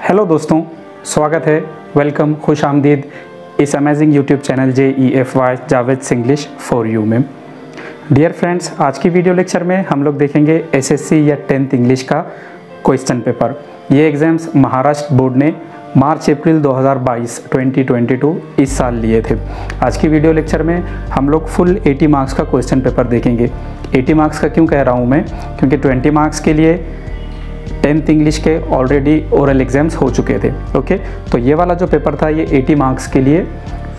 Hello दोस्तों, स्वागत है, वेलकम, खुश आमदीद इस amazing YouTube channel JEFY Javed English for you में। डियर फ्रेंड्स, आज की वीडियो लेक्चर में हम लोग देखेंगे SSC या 10th इंग्लिश का क्वेश्चन पेपर। ये एग्ज़ाम्स महाराष्ट्र बोर्ड ने मार्च-अप्रैल 2022 इस साल लिए थे। आज की वीडियो लेक्चर में हम लोग फुल 80 मार्क्स का क्वेश्चन पेपर देखेंगे। 80 मार्क्स का क्यों कह रहा हूँ मैं, क्योंकि 20 मार्क्स के लिए 10th इंग्लिश के ऑलरेडी ओरल एग्ज़ाम्स हो चुके थे। ओके, तो ये वाला जो पेपर था ये 80 मार्क्स के लिए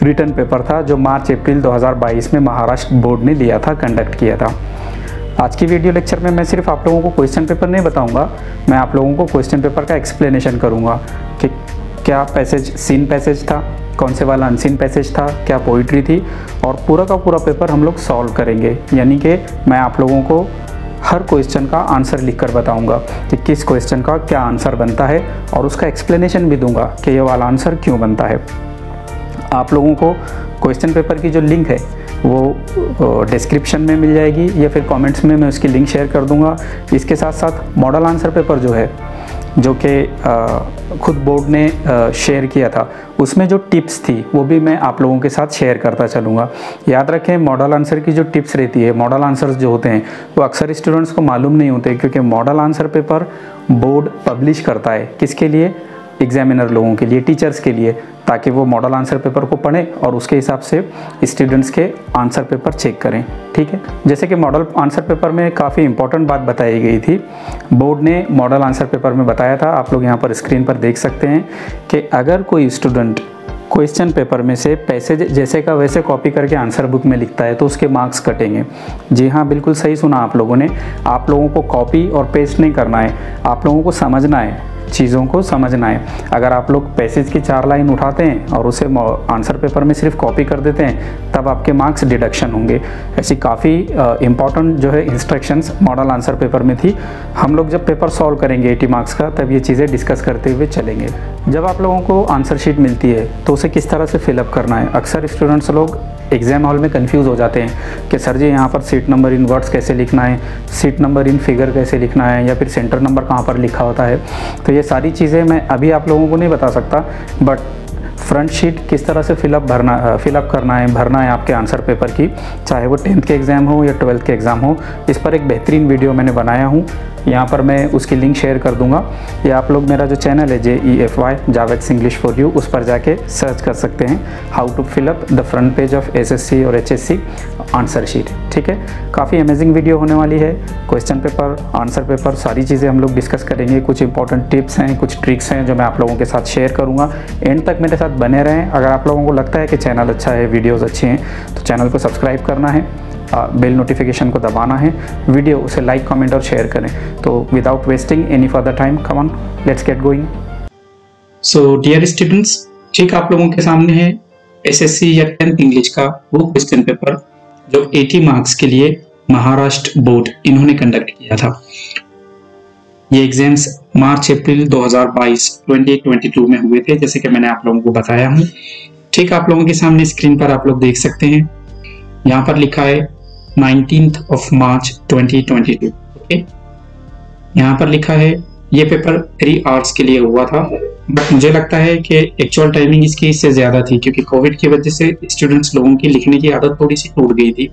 रिटन पेपर था, जो मार्च-अप्रैल 2022 में महाराष्ट्र बोर्ड ने लिया था, कंडक्ट किया था। आज की वीडियो लेक्चर में मैं सिर्फ आप लोगों को क्वेश्चन पेपर नहीं बताऊंगा, मैं आप लोगों को क्वेश्चन पेपर का एक्सप्लेनेशन करूंगा कि क्या पैसेज सीन पैसेज था, कौन से वाला अनसीन पैसेज था, क्या पोइट्री थी, और पूरा का पूरा पेपर हम लोग सॉल्व करेंगे। यानी कि मैं आप लोगों को हर क्वेश्चन का आंसर लिखकर बताऊंगा कि किस क्वेश्चन का क्या आंसर बनता है, और उसका एक्सप्लेनेशन भी दूंगा कि ये वाला आंसर क्यों बनता है। आप लोगों को क्वेश्चन पेपर की जो लिंक है वो डिस्क्रिप्शन में मिल जाएगी, या फिर कमेंट्स में मैं उसकी लिंक शेयर कर दूंगा। इसके साथ साथ मॉडल आंसर पेपर जो है, जो कि खुद बोर्ड ने शेयर किया था, उसमें जो टिप्स थी वो भी मैं आप लोगों के साथ शेयर करता चलूँगा। याद रखें, मॉडल आंसर की जो टिप्स रहती है, मॉडल आंसर्स जो होते हैं वो अक्सर स्टूडेंट्स को मालूम नहीं होते, क्योंकि model answer paper board publish करता है। किसके लिए? एग्जामिनर लोगों के लिए, टीचर्स के लिए, ताकि वो मॉडल आंसर पेपर को पढ़ें और उसके हिसाब से स्टूडेंट्स के आंसर पेपर चेक करें। ठीक है, जैसे कि मॉडल आंसर पेपर में काफ़ी इंपॉर्टेंट बात बताई गई थी। बोर्ड ने मॉडल आंसर पेपर में बताया था, आप लोग यहाँ पर स्क्रीन पर देख सकते हैं, कि अगर कोई स्टूडेंट क्वेश्चन पेपर में से पैसेज जैसे का वैसे कॉपी करके आंसर बुक में लिखता है तो उसके मार्क्स कटेंगे। जी हाँ, बिल्कुल सही सुना आप लोगों ने। आप लोगों को कॉपी और पेस्ट नहीं करना है, आप लोगों को समझना है, चीज़ों को समझना है। अगर आप लोग पैसेज की 4 लाइन उठाते हैं और उसे आंसर पेपर में सिर्फ कॉपी कर देते हैं, तब आपके मार्क्स डिडक्शन होंगे। ऐसी काफ़ी इंपॉर्टेंट जो है इंस्ट्रक्शंस मॉडल आंसर पेपर में थी। हम लोग जब पेपर सॉल्व करेंगे 80 मार्क्स का, तब ये चीज़ें डिस्कस करते हुए चलेंगे। जब आप लोगों को आंसर शीट मिलती है तो उसे किस तरह से फिलअप करना है, अक्सर स्टूडेंट्स लोग एग्जाम हॉल में कंफ्यूज हो जाते हैं कि सर जी यहाँ पर सीट नंबर इन वर्ड्स कैसे लिखना है, सीट नंबर इन फिगर कैसे लिखना है, या फिर सेंटर नंबर कहाँ पर लिखा होता है। तो ये सारी चीज़ें मैं अभी आप लोगों को नहीं बता सकता, बट फ्रंट शीट किस तरह से फिलअप भरना है आपके आंसर पेपर की, चाहे वो 10th के एग्ज़ाम हो या 12th के एग्ज़ाम हो। इस पर एक बेहतरीन वीडियो मैंने बनाया हूँ, यहाँ पर मैं उसकी लिंक शेयर कर दूंगा, या आप लोग मेरा जो चैनल है JEFY Javed English for you, उस पर जाके सर्च कर सकते हैं how to fill up the front page of SSC और HSC आंसर शीट। ठीक है, काफ़ी अमेजिंग वीडियो होने वाली है। क्वेश्चन पेपर, आंसर पेपर, सारी चीज़ें हम लोग डिस्कस करेंगे। कुछ इंपॉर्टेंट टिप्स हैं, कुछ ट्रिक्स हैं जो मैं आप लोगों के साथ शेयर करूँगा। एंड तक मेरे साथ बने रहें। अगर आप लोगों को लगता है कि चैनल अच्छा है, वीडियोज़ अच्छी हैं, तो चैनल को सब्सक्राइब करना है, बेल नोटिफिकेशन को दबाना है, वीडियो उसे लाइक, कमेंट और शेयर करें। तो without wasting any further time, come on, let's get going. So dear students, ठीक आप लोगों के सामने है SSC या 10th इंग्लिश का वो क्वेश्चन पेपर जो 80 मार्क्स के लिए महाराष्ट्र बोर्ड इन्होंने कंडक्ट किया था। ये एग्जाम्स मार्च-अप्रैल 2022 में हुए थे, जैसे कि मैंने आप लोगों को बताया हूँ। ठीक आप लोगों के सामने स्क्रीन पर आप लोग देख सकते हैं, यहाँ पर लिखा है 19th of March 2022। ओके, यहाँ पर लिखा है ये पेपर 3 आवर्स के लिए हुआ था, बट मुझे लगता है कि एक्चुअल टाइमिंग इसकी इससे ज़्यादा थी, क्योंकि कोविड की वजह से स्टूडेंट्स लोगों की लिखने की आदत थोड़ी सी टूट गई थी।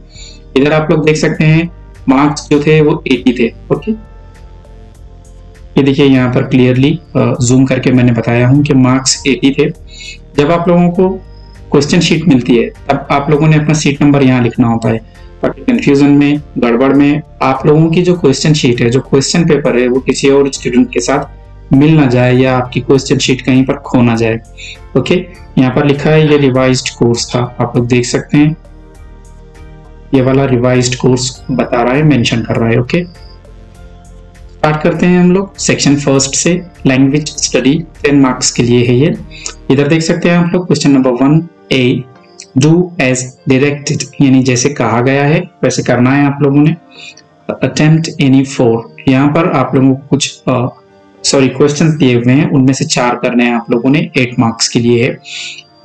इधर आप लोग देख सकते हैं मार्क्स जो थे वो 80 थे। ओके, ये देखिए यहाँ पर क्लियरली जूम करके मैंने बताया हूँ कि मार्क्स 80 थे। जब आप लोगों को क्वेश्चन शीट मिलती है तब आप लोगों ने अपना सीट नंबर यहाँ लिखना होता है, बट कंफ्यूजन में, गड़बड़ में आप लोगों की जो क्वेश्चन शीट है, जो क्वेश्चन पेपर है, वो किसी और स्टूडेंट के साथ मिल ना जाए, या आपकी क्वेश्चन शीट कहीं पर खो ना जाए। ओके, यहाँ पर लिखा है ये रिवाइज्ड कोर्स था, आप लोग देख सकते हैं, ये वाला रिवाइज्ड कोर्स बता रहा है, मेंशन कर रहा है। ओके, स्टार्ट करते हैं हम लोग सेक्शन फर्स्ट से। लैंग्वेज स्टडी 10 मार्क्स के लिए है ये। इधर देख सकते हैं आप लोग question number 1A, do as directed, यानी जैसे कहा गया है वैसे करना है आप लोगों ने। अटेम्प्ट एनी 4, यहाँ पर आप लोगों को कुछ क्वेश्चंस दिए हुए हैं, उनमें से 4 करने हैं आप लोगों ने, 8 मार्क्स के लिए है।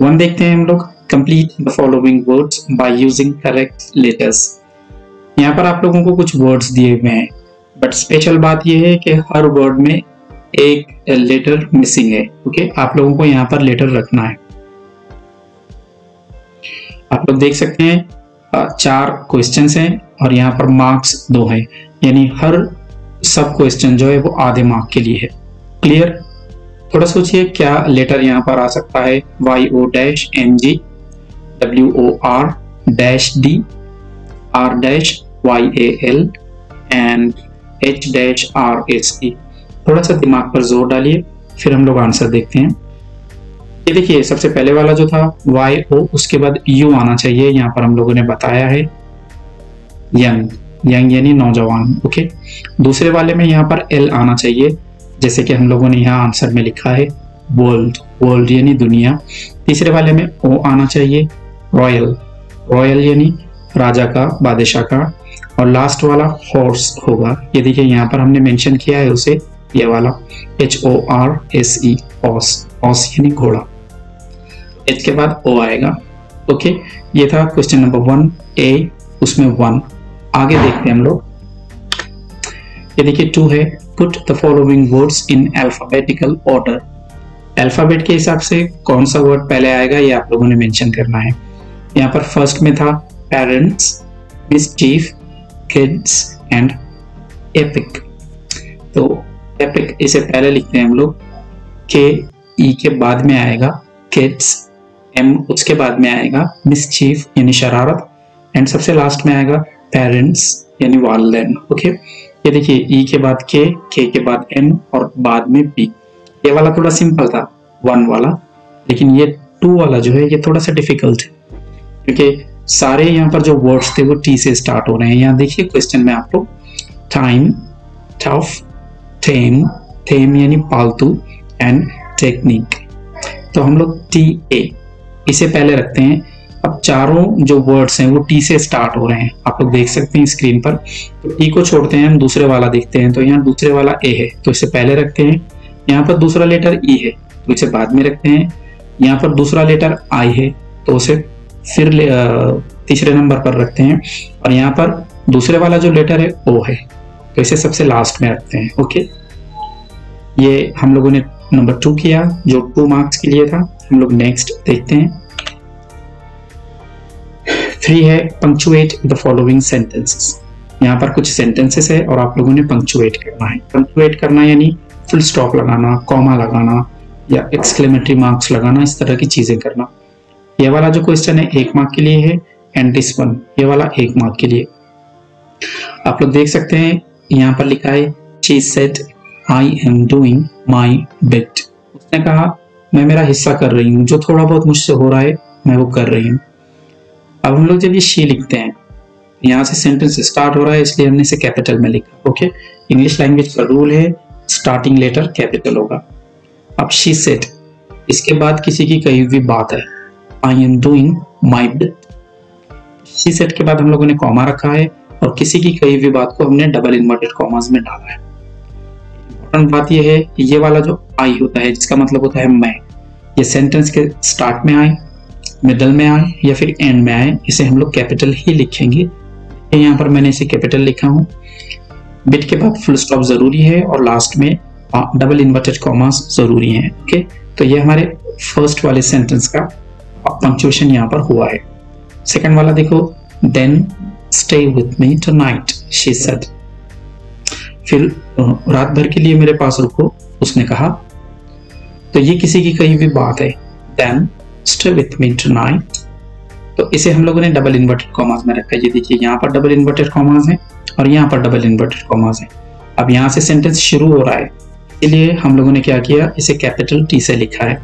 1 देखते हैं हम लोग, complete the following words by using correct letters. यहाँ पर आप लोगों को कुछ वर्ड्स दिए हुए हैं, बट स्पेशल बात यह है कि हर वर्ड में एक लेटर मिसिंग है। ओके, आप लोगों को यहाँ पर लेटर रखना है। आप लोग देख सकते हैं 4 क्वेश्चंस हैं और यहाँ पर मार्क्स 2 हैं, यानी हर सब क्वेश्चन जो है वो आधे मार्क के लिए है। क्लियर? थोड़ा सोचिए क्या लेटर यहाँ पर आ सकता है। YO-MG, WOR-D, R-YAL and H-RSE। थोड़ा सा दिमाग पर जोर डालिए, फिर हम लोग आंसर देखते हैं। ये देखिए सबसे पहले वाला जो था YO, उसके बाद U आना चाहिए, यहाँ पर हम लोगों ने बताया है यंग, यंग यानी नौजवान। ओके, दूसरे वाले में यहाँ पर L आना चाहिए, जैसे कि हम लोगों ने यहाँ आंसर में लिखा है वर्ल्ड, वर्ल्ड यानी दुनिया। तीसरे वाले में O आना चाहिए, रॉयल, रॉयल यानी राजा का, बादशाह का। और लास्ट वाला हॉर्स होगा, ये देखिए यहाँ पर हमने मेंशन किया है उसे, ये वाला HORSE, हॉर्स, हॉर्स यानी घोड़ा। H के बाद O आएगा। ओके, ये था क्वेश्चन नंबर 1A, उसमें 1। आगे देखते हैं हम लोग। ये देखिए 2 है, put the following words in alphabetical order. Alphabet के हिसाब से कौन सा वर्ड पहले आएगा ये आप लोगों ने मेंशन करना है। यहाँ पर फर्स्ट में था parents, mischief, kids and epic. तो एपिक इसे पहले लिखते हैं हम लोग, के ई के बाद में आएगा किड्स, एम उसके बाद में आएगा मिसचीफ यानी शरारत, एंड सबसे लास्ट में आएगा पेरेंट्स यानी वालिदैन। ओके, ये देखिए ई के बाद के के बाद एन और बाद में पी। ये वाला थोड़ा सिंपल था 1 वाला, लेकिन ये 2 वाला जो है ये थोड़ा सा डिफिकल्ट है, क्योंकि सारे यहाँ पर जो वर्ड्स थे वो टी से स्टार्ट हो रहे हैं। यहाँ देखिए क्वेश्चन में आप लोग टाइम, टफ, टेम, टेम यानी पालतू, एंड टेक्निक। तो हम लोग TA इसे पहले रखते हैं। अब चारों जो वर्ड्स हैं वो टी से स्टार्ट हो रहे हैं, आप लोग देख सकते हैं स्क्रीन पर। तो टी को छोड़ते हैं, हम दूसरे वाला देखते हैं। तो यहाँ दूसरे वाला A है, तो इसे पहले रखते हैं। यहाँ पर दूसरा लेटर E है, तो इसे बाद में रखते हैं। यहाँ पर दूसरा लेटर I है, तो उसे फिर तीसरे नंबर पर रखते हैं। और यहाँ पर दूसरे वाला जो लेटर है O है, तो इसे सबसे लास्ट में रखते हैं। ओके, ये हम लोगों ने नंबर 2 किया, जो 2 मार्क्स के लिए था। हम लोग नेक्स्ट देखते हैं। 3 है, पंक्चुएट द फॉलोइंग सेंटेंसेस। यहाँ पर कुछ सेंटेंसेस है और आप लोगों ने पंक्चुएट करना है। पंक्चुएट करना यानी फुल स्टॉप लगाना, कॉमा लगाना या एक्सक्लेमेटरी मार्क्स लगाना, इस तरह की चीजें करना। ये वाला जो क्वेश्चन है 1 मार्क के लिए है, एंड दिस वन ये वाला 1 मार्क के लिए। आप लोग देख सकते हैं यहाँ पर लिखा है she said I am doing my bit. उसने कहा मैं मेरा हिस्सा कर रही हूँ, जो थोड़ा बहुत मुझसे हो रहा है मैं वो कर रही हूँ। अब हम लोग जब ये शी लिखते हैं, यहाँ से सेंटेंस स्टार्ट हो रहा है इसलिए हमने इसे कैपिटल में लिखा। ओके, इंग्लिश लैंग्वेज का रूल है स्टार्टिंग लेटर कैपिटल होगा। अब शी सेड, इसके बाद किसी की कही हुई बात है, I am doing my bit. She said के बाद हम लोगों ने कॉमा रखा है और किसी की कही हुई बात को हमने डबल इन्वर्टेड कॉमास में डाला है। इंपॉर्टेंट बात यह है कि ये वाला जो आई होता है जिसका मतलब होता है मैं, ये सेंटेंस के स्टार्ट में आए, मिडल में आए या फिर एंड में आए, इसे हम लोग कैपिटल ही लिखेंगे। यहाँ पर मैंने इसे कैपिटल लिखा हूँ। बिट के बाद फुल स्टॉप जरूरी है और लास्ट में डबल इन्वर्टेड कॉमास जरूरी है। ओके, तो ये हमारे फर्स्ट वाले सेंटेंस का पंक्चुएशन यहाँ पर हुआ है। सेकंड वाला देखो, then stay with me tonight she said. फिर रात भर के लिए मेरे पास रुको, उसने कहा। तो ये किसी की कही हुई बात है, then stay with me tonight. तो इसे हम लोगों ने डबल इन्वर्टेड कॉमास में रखा है। ये देखिए यहाँ पर डबल इन्वर्टेड कॉमास है और यहाँ पर डबल इन्वर्टेड कॉमास है। अब यहाँ से सेंटेंस शुरू हो रहा है, इसलिए हम लोगों ने क्या किया, इसे कैपिटल टी से लिखा है।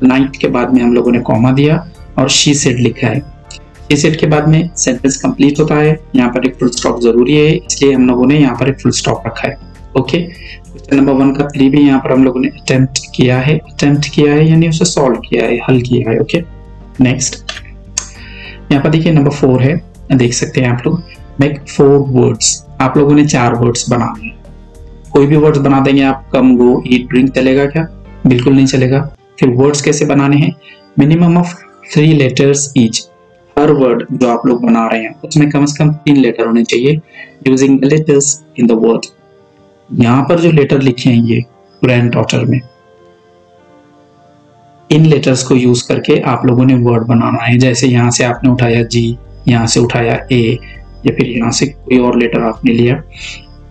नाइट के बाद में हम लोगों ने कॉमा दिया और शी सेड लिखा है। शी सेड के बाद में सेंटेंस कंप्लीट होता है, यहाँ पर एक फुल स्टॉप जरूरी है, इसलिए हम लोगों ने यहाँ पर एक फुल स्टॉप रखा है। ओके, क्वेश्चन नंबर 1 का 3 भी यहाँ पर हम लोगों ने अटेम्प्ट किया है यानी उसे सॉल्व किया है, हल किया है। ओके, नेक्स्ट यहाँ पर देखिए नंबर 4 है, देख सकते हैं आप लोग, मेक 4 वर्ड्स। आप लोगों ने 4 वर्ड्स बनाने हैं। कोई भी वर्ड्स बना देंगे आप, कम, गो, ईट, ड्रिंक, चलेगा क्या? बिल्कुल नहीं चलेगा। फिर वर्ड्स कैसे बनाने हैं, minimum of 3 letters each. Her word जो आप लोग बना रहे हैं उसमें कम से कम 3 लेटर होने चाहिए, using the letters in the word. यहाँ पर जो लेटर लिखे हैं ये ग्रैंड डॉटर में। इन लेटर्स को यूज करके आप लोगों ने वर्ड बनाना है। जैसे यहाँ से आपने उठाया जी, यहाँ से उठाया ए, या फिर यहाँ से कोई और लेटर आपने लिया।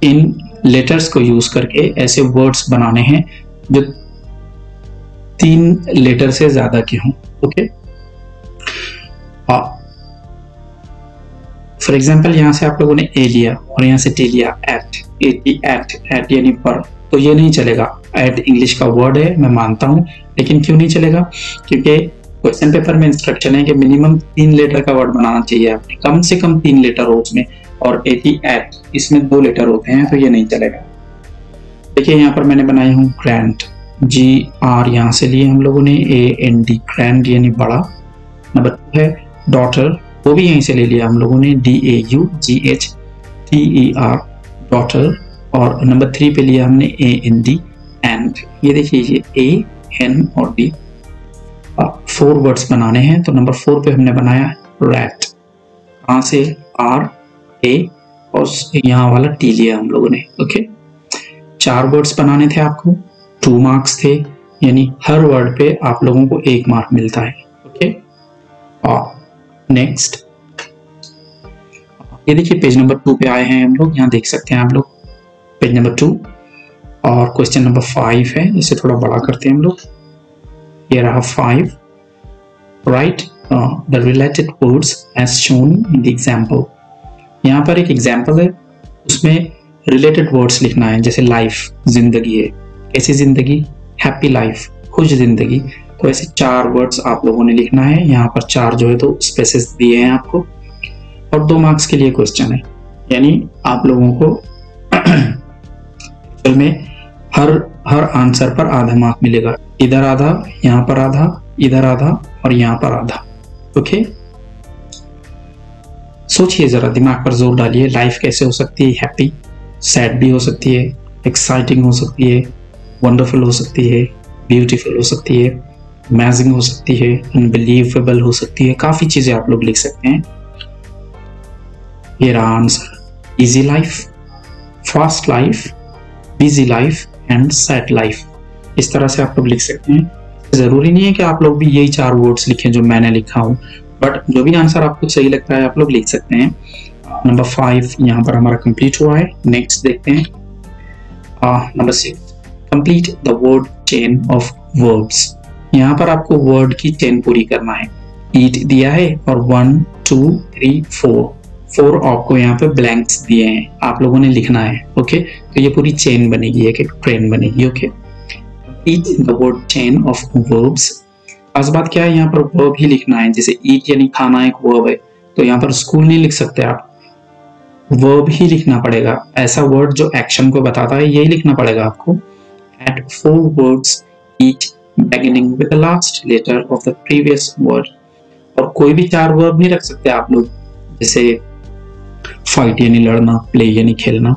इन लेटर्स को यूज करके ऐसे वर्ड्स बनाने हैं जो 3 लेटर से ज्यादा के हों। ओके, फॉर एग्जाम्पल यहाँ से आप लोगों ने ए लिया और यहाँ से टी लिया, एट यानी पर, तो ये नहीं चलेगा। एट इंग्लिश का वर्ड है, मैं मानता हूँ, लेकिन क्यों नहीं चलेगा? क्योंकि क्वेश्चन पेपर में इंस्ट्रक्शन है कि मिनिमम 3 लेटर का वर्ड बनाना चाहिए आपने, कम से कम 3 लेटर हो उसमें, और एट इसमें 2 लेटर होते हैं, तो ये नहीं चलेगा। देखिए यहाँ पर मैंने बनाया हूँ ग्रैंड, GR यहाँ से लिए हम लोगों ने, AND ग्रैंड यानी बड़ा। नंबर 2 है डॉटर, वो भी यहीं से ले लिया हम लोगों ने, DAUGHTER डॉटर। और नंबर 3 पे लिया हमने AND एंड। ये देखिए ये A, N और D 4 वर्ड्स बनाने हैं, तो नंबर 4 पे हमने बनाया रैट। कहाँ से? R, A और यहाँ वाला T लिया हम लोगों ने। ओके, 4 वर्ड्स बनाने थे आपको, 2 मार्क्स थे, यानी हर वर्ड पे आप लोगों को 1 मार्क मिलता है। ओके, और नेक्स्ट ये देखिए पेज नंबर 2 पे आए हैं हम लोग, यहाँ देख सकते हैं आप लोग पेज नंबर 2, और क्वेश्चन नंबर 5 है। इसे थोड़ा बड़ा करते हैं हम लोग, ये रहा 5। Write the related words as shown in the example. यहाँ पर एक एग्जाम्पल है, उसमें रिलेटेड वर्ड्स लिखना है। जैसे लाइफ, जिंदगी है, कैसी जिंदगी? हैप्पी लाइफ, खुश जिंदगी। तो ऐसे 4 वर्ड्स आप लोगों ने लिखना है। यहाँ पर 4 जो है तो स्पेसेस दिए हैं आपको, और 2 मार्क्स के लिए क्वेश्चन है, यानी आप लोगों को में हर आंसर पर आधा मार्क मिलेगा। इधर आधा, यहाँ पर आधा, इधर आधा और यहाँ पर आधा। ओके, सोचिए जरा, दिमाग पर जोर डालिए। लाइफ कैसे हो सकती है? हैप्पी, सैड भी हो सकती है, एक्साइटिंग हो सकती है, वंडरफुल हो सकती है, ब्यूटीफुल हो सकती है, अमेजिंग हो सकती है, अनबिलीवेबल हो सकती है। काफी चीजें आप लोग लिख सकते हैं। ये रहा answer, easy life, fast life, busy life and sad life. इस तरह से आप लोग लिख सकते हैं। जरूरी नहीं है कि आप लोग भी यही 4 वर्ड्स लिखें जो मैंने लिखा हूं, बट जो भी आंसर आपको सही लगता है आप लोग लिख सकते हैं। नंबर 5 यहाँ पर हमारा कंप्लीट हुआ है। नेक्स्ट देखते हैं number 6, complete the word chain of verbs. यहाँ पर आपको वर्ड की चेन पूरी करना है। ईट दिया है और 1 2 3 4 आपको यहाँ पे ब्लैंक्स दिए हैं, आप लोगों ने लिखना है। ओके, तो ये पूरी चेन बनेगी, एक ट्रेन बनेगी। Okay, eat the word chain of verbs. खास बात क्या है, यहाँ पर वर्ब ही लिखना है। जैसे ईट यानी खाना एक वर्ब है, तो यहाँ पर स्कूल नहीं लिख सकते आप, वर्ब ही लिखना पड़ेगा। ऐसा वर्ड जो एक्शन को बताता है यही लिखना पड़ेगा आपको। Add 4 words each beginning with the last letter of the previous word। और कोई भी 4 वर्ब नहीं रख सकते आप लोग, जैसे फाइट यानी लड़ना, प्ले यानी खेलना।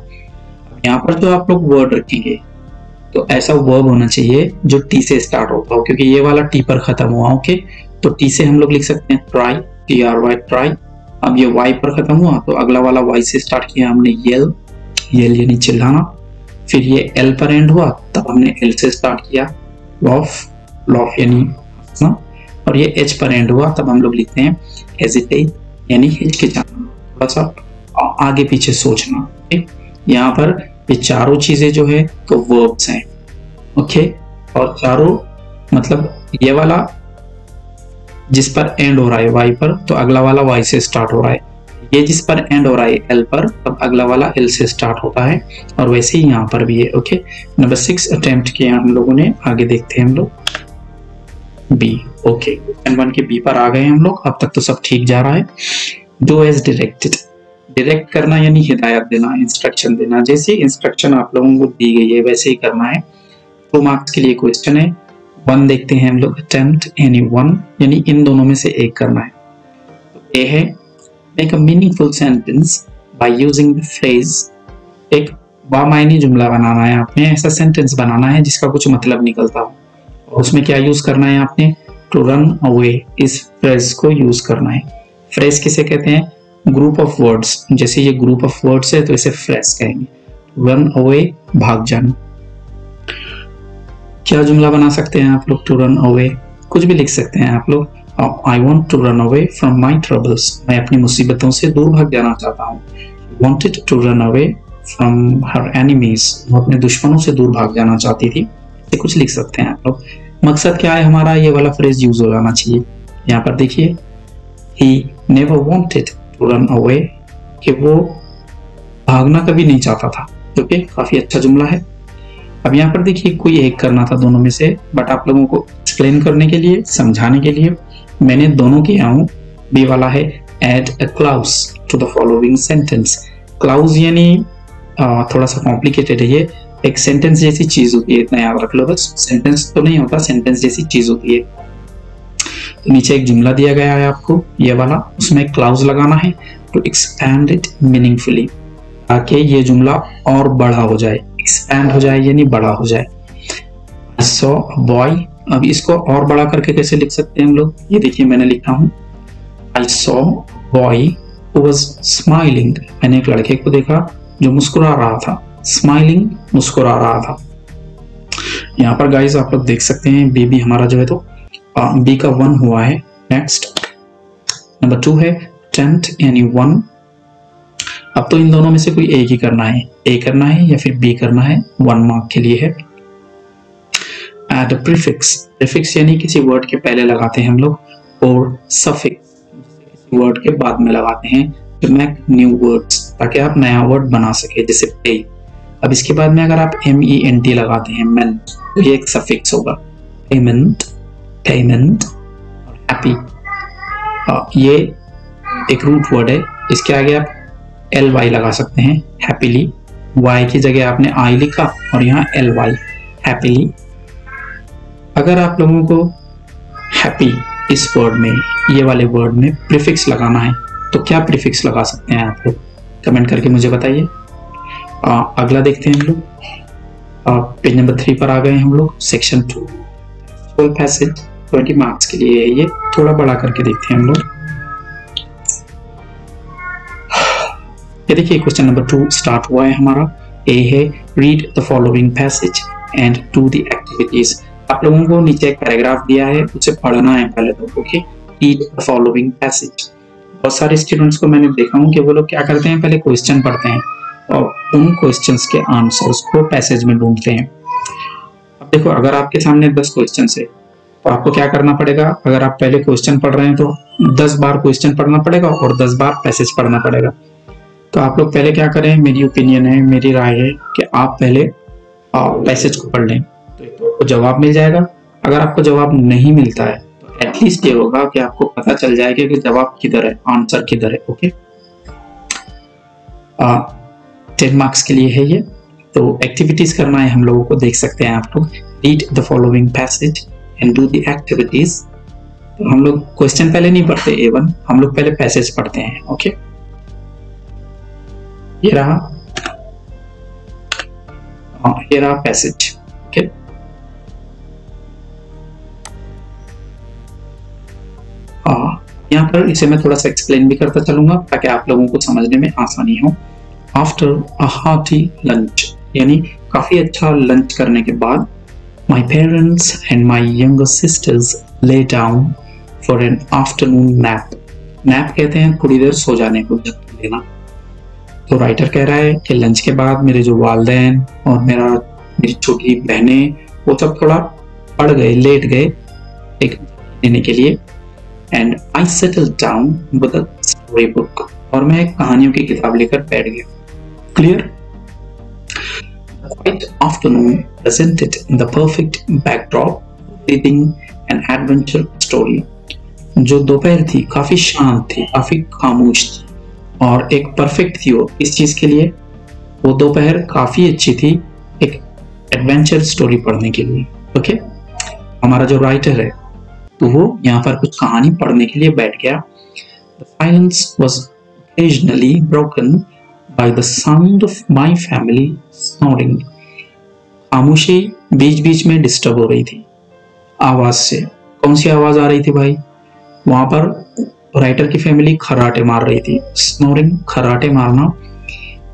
यहाँ पर जो आप लोग वर्ड रखेंगे तो ऐसा वर्ब होना चाहिए जो टी से स्टार्ट होता हो, क्योंकि ये वाला टी पर खत्म हुआ। ओके, तो टी से हम लोग लिख सकते हैं ट्राई, TRY ट्राई। अब ये वाई पर खत्म हुआ तो अगला वाला वाई से स्टार्ट किया हमने, येल, येल यानी चिल्लाना। फिर ये एल पर एंड हुआ तब हमने एल से स्टार्ट किया, लॉफ, लॉफ यानी हंसना। और ये एच पर एंड हुआ तब हम लोग लिखते हैं हेजिटेट यानी हिचकिचाना, थोड़ा सा आगे पीछे सोचना। यहाँ पर ये चारों चीजें जो है तो वर्ब्स हैं। ओके, और चारों मतलब ये वाला जिस पर एंड हो रहा है वाई पर, तो अगला वाला वाई से स्टार्ट हो रहा है। ये जिस पर एंड हो रहा है एल पर, तब अगला वाला एल से स्टार्ट होता है। और वैसे ही यहाँ पर भी है। ओके, नंबर 6 अटेम्प्ट किया हम लोगों ने। आगे देखते हैं हम लोग बी। ओके, क्वेश्चन 1 के बी पर आ गए हम लोग। अब तक तो सब ठीक जा रहा है। डू एज डायरेक्टेड, डायरेक्ट करना यानी हिदायत देना, इंस्ट्रक्शन देना। जैसे इंस्ट्रक्शन आप लोगों को दी गई है वैसे ही करना है। 2 मार्क्स के लिए क्वेश्चन है। 1 देखते हैं हम लोग, अटेम्प्ट एनी 1 यानी इन दोनों में से एक करना है। तो ए है make a meaningful sentence by using the phrase. एक बामायनी जुमला बनाना है आपने, ऐसा सेंटेंस बनाना है जिसका कुछ मतलब निकलता हो। और उसमें क्या यूज करना है आपने? टू रन अवे, इस फ्रेज को यूज करना है। फ्रेज किसे कहते हैं? Group of words. जैसे ये ग्रुप ऑफ वर्ड्स है तो इसे फ्रेज कहेंगे। रन अवे भाग जाना। क्या जुमला बना सकते हैं आप लोग? टू रन अवे, कुछ भी लिख सकते हैं आप लोग। I want to run away from my troubles, मैं अपनी मुसीबतों से दूर भाग जाना चाहता हूँ। Wanted to run away from her enemies, वो अपने दुश्मनों से दूर भाग जाना चाहती थी। ये कुछ लिख सकते हैं आप लोग। मकसद क्या है हमारा? ये वाला फ्रेज यूज हो जाना चाहिए। यहाँ पर देखिए, he never wanted to run away, कि वो भागना कभी नहीं चाहता था, जो कि काफी अच्छा जुमला है। अब यहाँ पर देखिए, कोई एक करना था दोनों में से, बट आप लोगों को एक्सप्लेन करने के लिए, समझाने के लिए मैंने दोनों किया हूँ। बी वाला है add a clause to the following sentence। Clause यानी थोड़ा सा कॉम्प्लिकेटेड है, ये एक सेंटेंस जैसी चीज होती है, इतना याद रख लो बस। सेंटेंस तो नहीं होता, सेंटेंस जैसी चीज होती है। तो नीचे एक जुमला दिया गया है आपको, ये वाला, उसमें क्लाउज लगाना है टू एक्सपैंड इट मीनिंगफुली, ताकि ये जुमला और बड़ा हो जाए। एक्सपैंड हो जाए यानी बड़ा हो जाए। I saw a boy, अब इसको और बड़ा करके कैसे लिख सकते हैं हम लोग? ये देखिए, मैंने लिखा हूं I saw a boy who was smiling, मैंने एक लड़के को देखा जो मुस्कुरा रहा था। स्माइलिंग, मुस्कुरा रहा था। यहाँ पर गाइस आप लोग देख सकते हैं, बेबी हमारा जो है तो बी का 1 हुआ है। नेक्स्ट नंबर 2 है टेंट यानी 1। अब तो इन दोनों में से कोई एक ही करना है, ए करना है या फिर बी करना है, 1 मार्क के लिए है। एड अ प्रीफिक्स, प्रीफिक्स यानी किसी वर्ड के पहले लगाते हैं हम लोग, और सफिक्स किसी वर्ड के बाद में लगाते हैं to make new words, ताकि आप नया वर्ड बना सके, जैसे pay। अब इसके बाद में अगर आप MENT लगाते हैं, मेंट, तो ये एक सफिक्स होगा। पेमेंट, पेमेंट और हैप्पी, ये एक रूट वर्ड है, इसके आगे आप LY लगा सकते हैं, हैप्पीली। Y की जगह आपने I लिखा और यहाँ LY, हैप्पीली। अगर आप लोगों को हैप्पी इस वर्ड में, ये वाले वर्ड में प्रीफिक्स लगाना है, तो क्या प्रीफिक्स लगा सकते हैं आप लोग? कमेंट करके मुझे बताइए। अगला देखते हैं हम लोग। पेज नंबर 3 पर आ गए हम लोग, सेक्शन 2 पैसेज, 20 मार्क्स के लिए है ये। थोड़ा बड़ा करके देखते हैं हम लोग। ये देखिए, क्वेश्चन नंबर 2 स्टार्ट हुआ है हमारा। ए है read the following passage and do the activities. आप लोगों को नीचे एक पैराग्राफ दिया है, उसे पढ़ना है पहले तो। Okay, read the following passage. बहुत सारे स्टूडेंट्स को मैंने देखा हूँ कि वो लोग क्या करते हैं, पहले क्वेश्चन पढ़ते हैं और उन क्वेश्चंस के आंसर्स को पैसेज में ढूंढते हैं। अब देखो, अगर आपके सामने 10 क्वेश्चन है तो आपको क्या करना पड़ेगा? अगर आप पहले क्वेश्चन पढ़ रहे हैं तो 10 बार क्वेश्चन पढ़ना पड़ेगा और 10 बार पैसेज पढ़ना पड़ेगा। तो आप लोग पहले क्या करें, मेरी ओपिनियन है, मेरी राय है कि आप पहले पैसेज को पढ़ लें, तो आपको जवाब मिल जाएगा। अगर आपको जवाब नहीं मिलता है तो एटलीस्ट ये होगा कि आपको पता चल जाएगा कि जवाब किधर है, आंसर किधर है। ओके, 10 मार्क्स के लिए है ये। तो एक्टिविटीज करना है हम लोगों को, देख सकते हैं आप लोग। Read the following passage and do the activities. तो हम लोग क्वेश्चन पहले नहीं पढ़ते A1, हम लोग पहले पैसेज पढ़ते हैं। ओके, ये रहा पैसेज। ओके, यहाँ पर इसे मैं थोड़ा सा एक्सप्लेन भी करता चलूंगा ताकि आप लोगों को समझने में आसानी हो। आफ्टर अ हार्टी लंच, यानी काफी अच्छा लंच करने के बाद, my parents and my younger sisters lay down for an afternoon nap. Nap कहते हैं थोड़ी देर सो जाने को, जब लेना। तो राइटर कह रहा है कि लंच के बाद मेरे जो वालिदैन और मेरी छोटी बहनें, वो सब थोड़ा पड़ गए, लेट गए एक लेने के लिए। And I settle down with a story book, और मैं एक कहानियों की किताब लेकर बैठ गया। Clear? Quiet afternoon presented the perfect backdrop reading an adventure story। जो दोपहर थी काफी शांत थी, काफी खामोश थी और एक परफेक्ट थी वो इस चीज के लिए, वो दोपहर काफी अच्छी थी एक एडवेंचर स्टोरी पढ़ने के लिए। ओके, हमारा जो राइटर है तो वो यहाँ पर कुछ कहानी पढ़ने के लिए बैठ गया। The silence was occasionally broken by the sound of my family snoring। खामोशी बीच बीच में डिस्टर्ब हो रही थी आवाज से। कौन सी आवाज आ रही थी भाई? वहां पर राइटर की फैमिली खर्राटे मार रही थी। स्नोरिंग, खर्राटे मारना।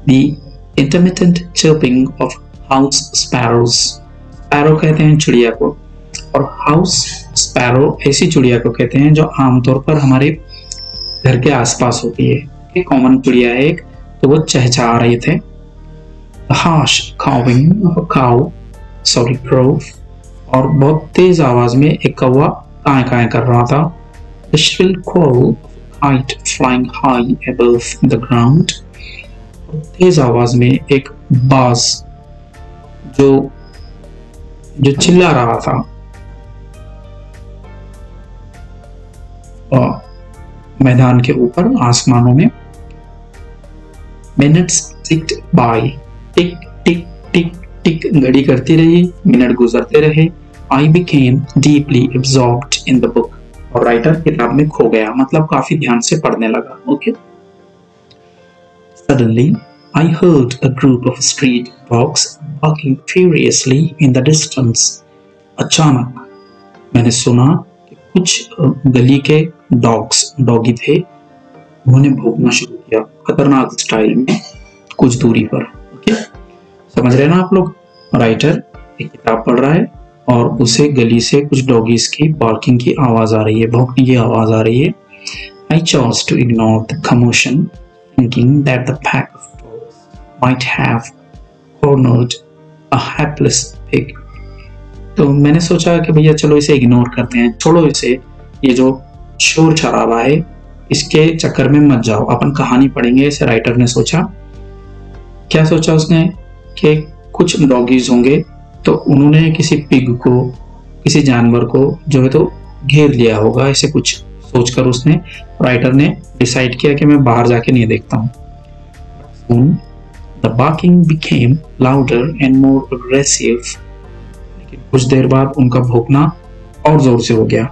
The intermittent chirping of house sparrows। Sparrow कहते हैं चिड़िया को, और हाउस स्पैरो ऐसी चिड़िया को कहते हैं जो आमतौर पर हमारे घर के आसपास होती है। कॉमन चिड़िया है एक, तो वो चहचहा रहे थे। Harsh cawing of a cow, sorry crow, और बहुत तेज आवाज में एक कौवा काएं काएं कर रहा था। The shrill call of a kite flying high above the ground, तेज आवाज में एक बाज जो चिल्ला रहा था। और मैदान के ऊपर आसमानों में। Minutes ticked by, टिक टिक टिक टिक घड़ी करती रही, मिनट गुजरते रहे। I became deeply absorbed in the book, और राइटर किताब में खो गया, मतलब काफी ध्यान से पढ़ने लगा। Okay. Suddenly I heard a group of street dogs barking furiously in the distance. अचानक मैंने सुना कि कुछ गली के डॉगी थे, उन्होंने भौंकना शुरू किया खतरनाक स्टाइल में कुछ दूरी पर। ओके, समझ रहे हैं ना आप लोग? राइटर एक किताब पढ़ रहा है और उसे गली से कुछ डॉगीज की बार्किंग की आवाज आ रही है, भौंकने की आवाज आ रही है। I chose to ignore the commotion, thinking that the pack of dogs might have cornered a hapless pig. तो मैंने सोचा कि भैया चलो इसे इग्नोर करते हैं, छोड़ो इसे, ये जो शोर शराबा है इसके चक्कर में मत जाओ, अपन कहानी पढ़ेंगे। इसे राइटर ने सोचा। क्या सोचा उसने? कि कुछ डॉगीज होंगे तो उन्होंने किसी पिग को, किसी जानवर को जो है तो घेर लिया होगा, ऐसे कुछ सोचकर उसने, राइटर ने डिसाइड किया कि मैं बाहर जाके नहीं देखता हूँ। Soon the barking became louder and more aggressive. लेकिन कुछ देर बाद उनका भौंकना और जोर से हो गया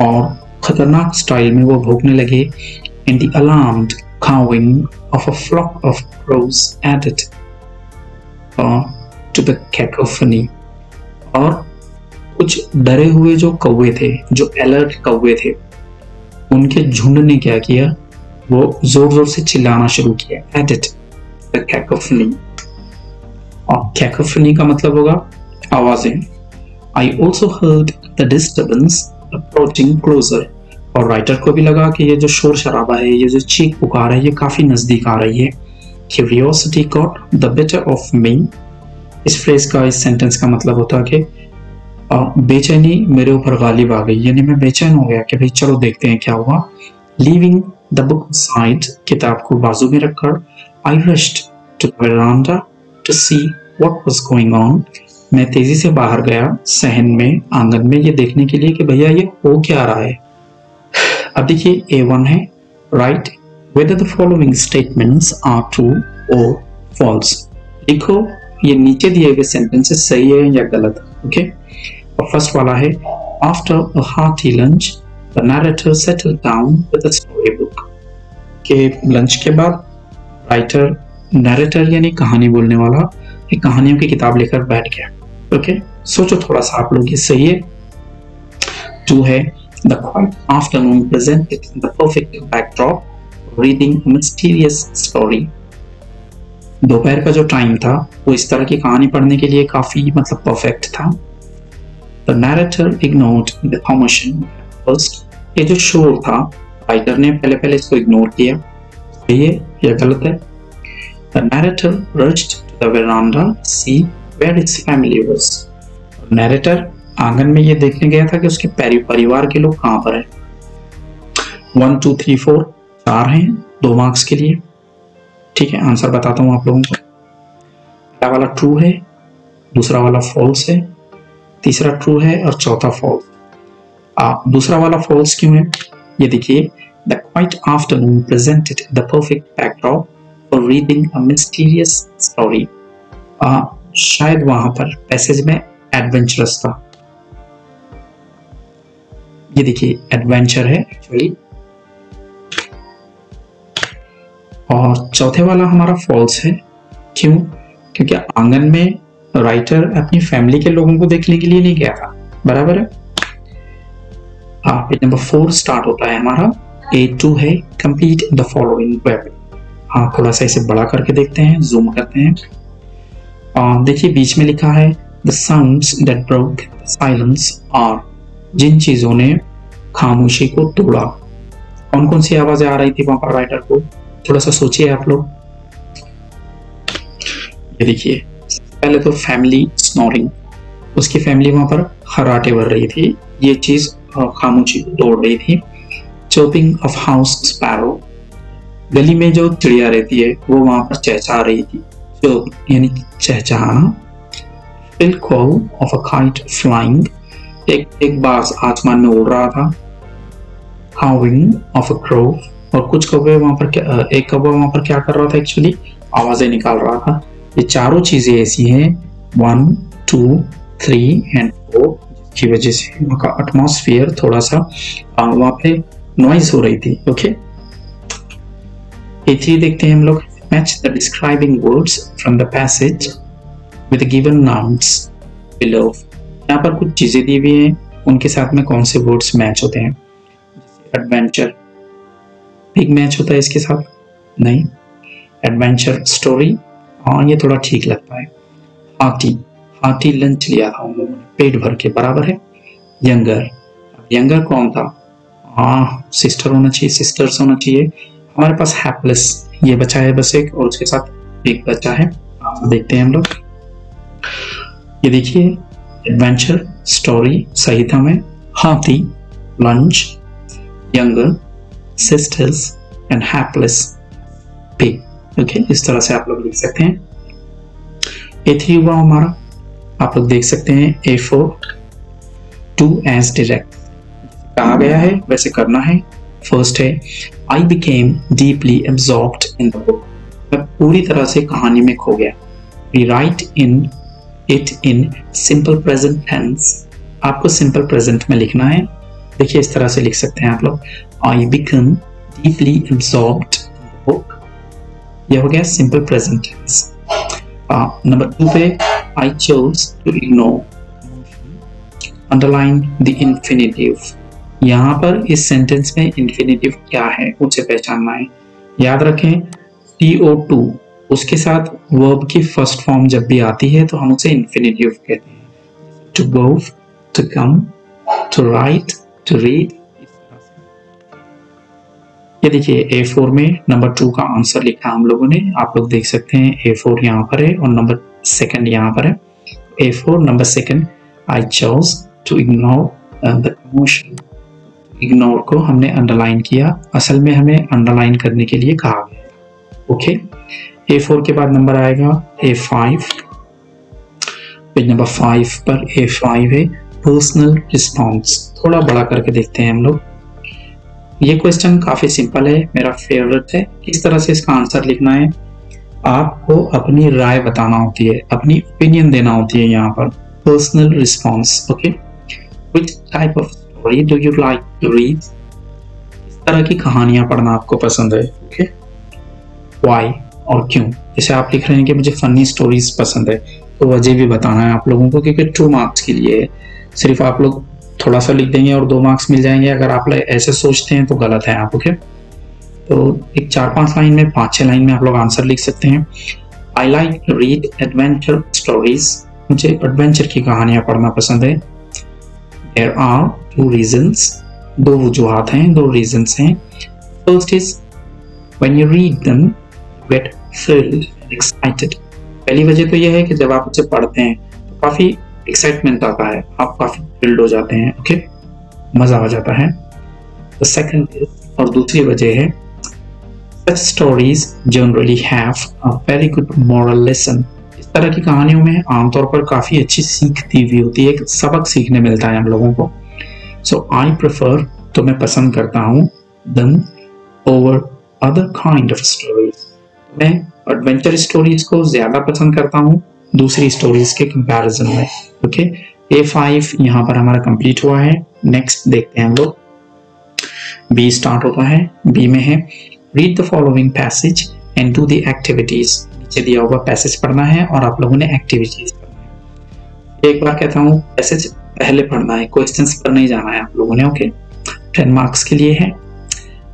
और खतरनाक स्टाइल में वो भौंकने लगे। And the alarmed cawing of a flock of crows added to the cacophony. और कुछ डरे हुए जो कौवे थे, जो अलर्ट कौवे थे, उनके झुंड ने क्या किया? वो जोर जोर से चिल्लाना शुरू किया। Added the cacophony, और cacophony का मतलब होगा आवाजें। I also heard the disturbance approaching closer, और राइटर को भी लगा कि ये जो शोर शराबा है, ये जो चीख पुकार है, ये काफी नजदीक आ रही है। Curiosity got the better of me. इस फ्रेज का, इस सेंटेंस का मतलब होता है कि बेचैनी मेरे ऊपर गालिब आ गई, यानी मैं बेचैन हो गया कि भाई चलो देखते हैं क्या हुआ। Leaving the book aside, किताब को बाजू में रखकर, I rushed to the veranda to see what was going on. मैं तेजी से बाहर गया सहन में, आंगन में, ये देखने के लिए कि भैया ये हो क्या रहा है। अब देखिए A1 है, right whether the following statements are true or false. लिखो ये नीचे दिए गए सेंटेंसेस सही है या गलत। ओके, और फर्स्ट वाला है, after a hearty lunch the narrator settled down with a story book. के लंच के बाद राइटर, नैरेटर यानी कहानी बोलने वाला, एक कहानियों की किताब लेकर बैठ गया। ओके, सोचो थोड़ा सा आप लोग, ये सही है? 2 है, the quite afternoon presented the perfect backdrop reading mysterious story. दोपहर का जो टाइम था वो इस तरह की कहानी पढ़ने के लिए काफी मतलब परफेक्ट था। The narrator ignored the commotion first, ये जो शोर था राइटर ने पहले इसको इग्नोर किया। सही है या गलत है? The narrator rushed to the veranda see where its family was. Narrator आंगन में ये देखने गया था कि उसके परिवार के लोग कहाँ पर हैं। 1 2 3 4 4 हैं, 2 मार्क्स के लिए। ठीक है, आंसर बताता हूं आप लोगों को। पहला वाला ट्रू है, दूसरा वाला फॉल्स है, तीसरा ट्रू है और चौथा फॉल्स। दूसरा वाला फॉल्स क्यों है? ये देखिए, the quite afternoon presented the perfect backdrop for reading a mysterious story. शायद वहां पर पैसेज में एडवेंचरस था। ये देखिए एडवेंचर है एक्चुअली। और चौथे वाला हमारा फॉल्स है। क्यों? क्योंकि आंगन में राइटर अपनी फैमिली के लोगों को देखने के लिए नहीं गया था। बराबर है? पेज नंबर 4 स्टार्ट होता है हमारा। A2 है, कंप्लीट द फॉलोइंग वेब। थोड़ा सा इसे बड़ा करके देखते हैं, जूम करते हैं। देखिए बीच में लिखा है the sounds that broke silence are, जिन चीजों ने खामोशी को तोड़ा। कौन कौन सी आवाजें आ रही थी वहां पर राइटर को, थोड़ा सा सोचिए आप लोग। ये देखिए, पहले तो फैमिली स्नोरिंग, उसकी फैमिली वहां पर खर्राटे भर रही थी, ये चीज खामोशी को तोड़ रही थी। चोपिंग ऑफ हाउस स्पैरो, गली में जो चिड़िया रहती है वो वहां पर चहचहा रही थी, चोप यानी चहचहाना। Shrill call of a kite flying, एक बाज आसमान में उड़ रहा था। हाउलिंग ऑफ अ क्रो, और कुछ कौवे वहां पर एक कौवा वहां पर क्या कर रहा था, एक्चुअली आवाजें निकाल रहा था। ये चारों चीजें ऐसी हैं 1, 2, 3 एंड 4, जिसकी वजह से वहां का एटमॉस्फेयर थोड़ा सा वहां पे नॉइज हो रही थी। ओके, A3 देखते हैं हम लोग। Match the describing words from the passage with given nouns below. यहाँ पर कुछ चीजें दी हुई हैं, उनके साथ में कौन से वर्ड्स मैच होते हैं। एडवेंचर, एक मैच होता है इसके साथ, नहीं। एडवेंचर स्टोरी, हाँ ये थोड़ा ठीक लगता है। हार्टी, हार्टी लंच लिया था उन लोगों ने, पेट भर के, बराबर है। यंगर, यंगर कौन था, हाँ सिस्टर होना चाहिए, सिस्टर्स होना चाहिए। हमारे पास हैप्लेस, ये बचा है बस एक, और उसके साथ एक बच्चा है, देखते हैं हम लोग। ये देखिए, एडवेंचर स्टोरी सही था मैं। हाथी, lunch, younger, sisters and hapless pig. Okay, इस तरह से आप लोग लिख सकते हैं। A3 हुआ हमारा, आप लोग देख सकते हैं। A4 टू एज डायरेक्ट, कहा गया है वैसे करना है। फर्स्ट है I became deeply absorbed in the book, मैं पूरी तरह से कहानी में खो गया। Rewrite in it in simple present tense, आपको सिंपल प्रेजेंट में लिखना है। देखिए इस तरह से लिख सकते हैं आप लोग, I become deeply absorbed in the book, यह हो गया सिंपल प्रेजेंट टेंस। नंबर 2 पे I chose to ignore, underline the infinitive, यहाँ पर इस सेंटेंस में इंफिनिटिव क्या है उसे पहचानना है। याद रखें TO2, उसके साथ वर्ब की फर्स्ट फॉर्म जब भी आती है तो हम उसे इंफिनिटिव कहते हैं। To go, to come, to write, to read. ये देखिए A4 में नंबर 2 का आंसर लिखा हम लोगों ने, आप लोग देख सकते हैं। A4 यहाँ पर है और नंबर 2 यहाँ पर है। A4 number 2, I chose to ignore the emotion, ignore को हमने अंडरलाइन किया, असल में हमें अंडरलाइन करने के लिए कहा गया। ओके, A4 के बाद नंबर आएगा A5, पेज नंबर 5 पर A5 है पर्सनल रिस्पॉन्स। थोड़ा बड़ा करके देखते हैं हम लोग। ये क्वेश्चन काफी सिंपल है, मेरा फेवरेट है। किस तरह से इसका आंसर लिखना है, आपको अपनी राय बताना होती है, अपनी ओपिनियन देना होती है यहाँ पर। Personal response, okay. Which type of story do you like to read, इस तरह की कहानियां पढ़ना आपको पसंद है। ओके, व्हाई और क्यों। जैसे आप लिख रहे हैं कि मुझे फनी स्टोरीज पसंद है, तो वजह भी बताना है आप लोगों को, क्योंकि 2 मार्क्स के लिए है। सिर्फ आप लोग थोड़ा सा लिख देंगे और 2 मार्क्स मिल जाएंगे, अगर आप ऐसे सोचते हैं तो गलत है आप। ओके, तो एक 4-5 लाइन में, 5-6 लाइन में आप लोग आंसर लिख सकते हैं। I like to read adventure stories, मुझे एडवेंचर की कहानियां पढ़ना पसंद है। देयर आर 2 रीजंस, 2 वजूहात हैं, 2 रीजंस हैं। First is when you read them get thrilled and excited, पहली वजह तो यह है कि जब आप उसे पढ़ते हैं तो काफी एक्साइटमेंट आता है, आप काफी थ्रिल्ड हो जाते हैं। ओके, मजा आ जाता है। The second is, और दूसरी वजह है, such stories generally have a very good moral lesson, इस तरह की कहानियों में आमतौर पर काफी अच्छी सीख दी हुई होती है, एक सबक सीखने मिलता है हम लोगों को। So I prefer, तो मैं पसंद करता हूँ, them over other kind of stories, मैं एडवेंचर स्टोरीज को ज्यादा पसंद करता हूँ दूसरी स्टोरीज के कंपैरिजन में। ओके, A5 यहाँ पर हमारा कंप्लीट हुआ है। नेक्स्ट देखते हैं हम लोग। B स्टार्ट होता है, B में है read the following passage and do the activities, नीचे दिया हुआ पैसेज पढ़ना है और आप लोगों ने एक्टिविटीज करना है। एक बार कहता हूँ पैसेज पहले पढ़ना है, क्वेश्चंस पर नहीं जाना है आप लोगों ने। ओके, 10 मार्क्स के लिए है।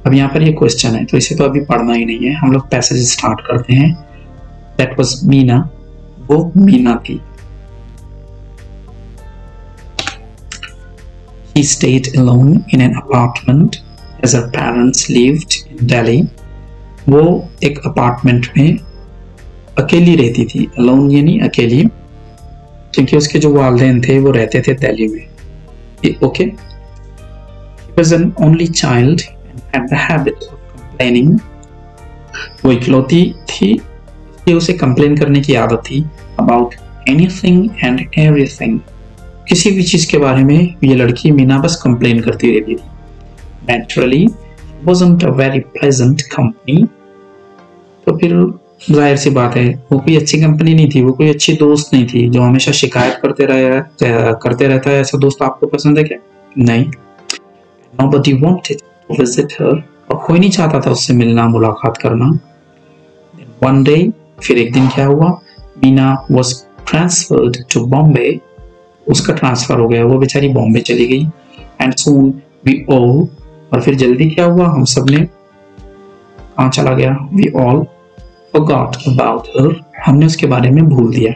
अब यहाँ पर ये क्वेश्चन है तो इसे तो अभी पढ़ना ही नहीं है, हम लोग पैसेज स्टार्ट करते हैं। दैट वाज मीना, वो मीना थी। He stayed alone in an apartment as her parents lived in Delhi. वो एक अपार्टमेंट में अकेली रहती थी, alone यानी अकेली, क्योंकि उसके जो वालिदैन थे वो रहते थे दिल्ली में। Okay, he was an only child and had the habit of complaining. वो इकलौती थी, इसलिए उसे कंप्लेन करने की आदत थी about anything and everything. किसी भी चीज के बारे में ये लड़की मीना बस कंप्लेन करती रहती थी। Naturally, wasn't a very pleasant company. तो फिर जाहिर सी बात है वो कोई अच्छी कंपनी नहीं थी, वो कोई अच्छी दोस्त नहीं थी जो हमेशा शिकायत करते रहता है। ऐसा दोस्त आपको पसंद है क्या? नहीं। Nobody wanted to visit her. और कोई नहीं चाहता था उससे मिलना, मुलाकात करना। One day, फिर एक दिन क्या हुआ? Meena was transferred to Bombay. उसका ट्रांसफर हो गया, वो बेचारी बॉम्बे चली गई। एंड soon we all, और फिर जल्दी क्या हुआ, हम सब ने कहाँ चला गया? We all forgot about her. हमने उसके बारे में भूल दिया।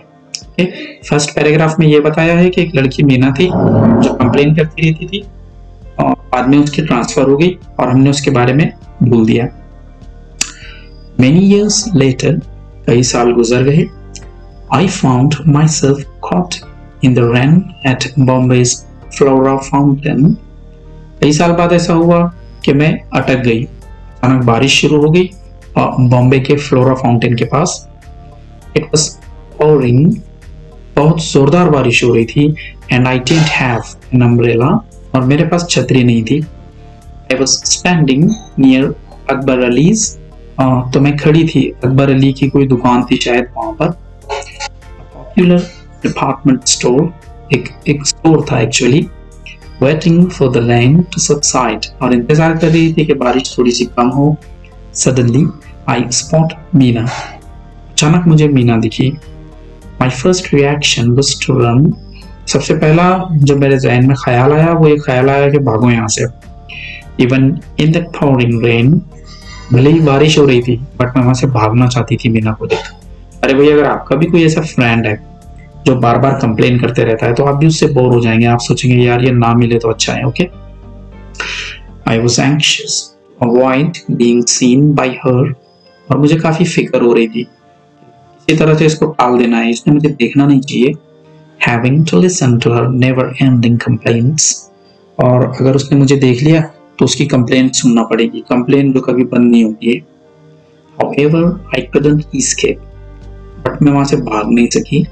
फर्स्ट पैराग्राफ में ये बताया है कि एक लड़की मीना थी जो कंप्लेन करती रहती थी और बाद में उसकी ट्रांसफर हो गई और हमने उसके बारे में भूल दिया। Many years later, कई साल गुजर गए, I found myself caught in the rain at Bombay's Flora Fountain. कई साल बाद ऐसा हुआ कि मैं अटक गई, अचानक बारिश शुरू हो गई बॉम्बे के फ्लोरा फाउंटेन के पास। It was pouring, बहुत जोरदार बारिश हो रही थी, and I didn't have an umbrella, और मेरे पास छतरी नहीं थी। I was standing near Akbar Ali's, तो मैं खड़ी थी, अकबर अली की कोई दुकान थी शायद वहां पर। पॉपुलर डिपार्टमेंट स्टोर, एक स्टोर था actually. Waiting for the rain to subside, और इंतजार कर रही थी कि बारिश थोड़ी सी कम हो। सडनली आई स्पॉट मीना, अचानक मुझे मीना दिखी। My first reaction was to run, सबसे पहला जो मेरे जहन में ख्याल आया वो ये ख्याल आया कि भागो यहाँ से। इवन इन दैट पाउरिंग रेन, भले ही बारिश हो रही थी बट मैं वहां से भागना चाहती थी मीना को देख। अरे भाई, अगर आपका भी कोई ऐसा फ्रेंड है जो बार बार कंप्लेन करते रहता है तो आप भी उससे बोर हो जाएंगे, आप सोचेंगे यार ये ना मिले तो अच्छा है। Okay, I was anxious avoid being seen bye हर, और मुझे काफी फिक्र हो रही थी किसी तरह से इसको टाल देना है, इसने मुझे देखना नहीं चाहिए। Having to listen to her never ending complaints, और अगर उसने मुझे देख लिया तो उसकी कंप्लेंट सुनना पड़ेगी, कंप्लेंट जो कभी बंद नहीं होती है। However, I couldn't escape, but मैं वहां से भाग नहीं सकी।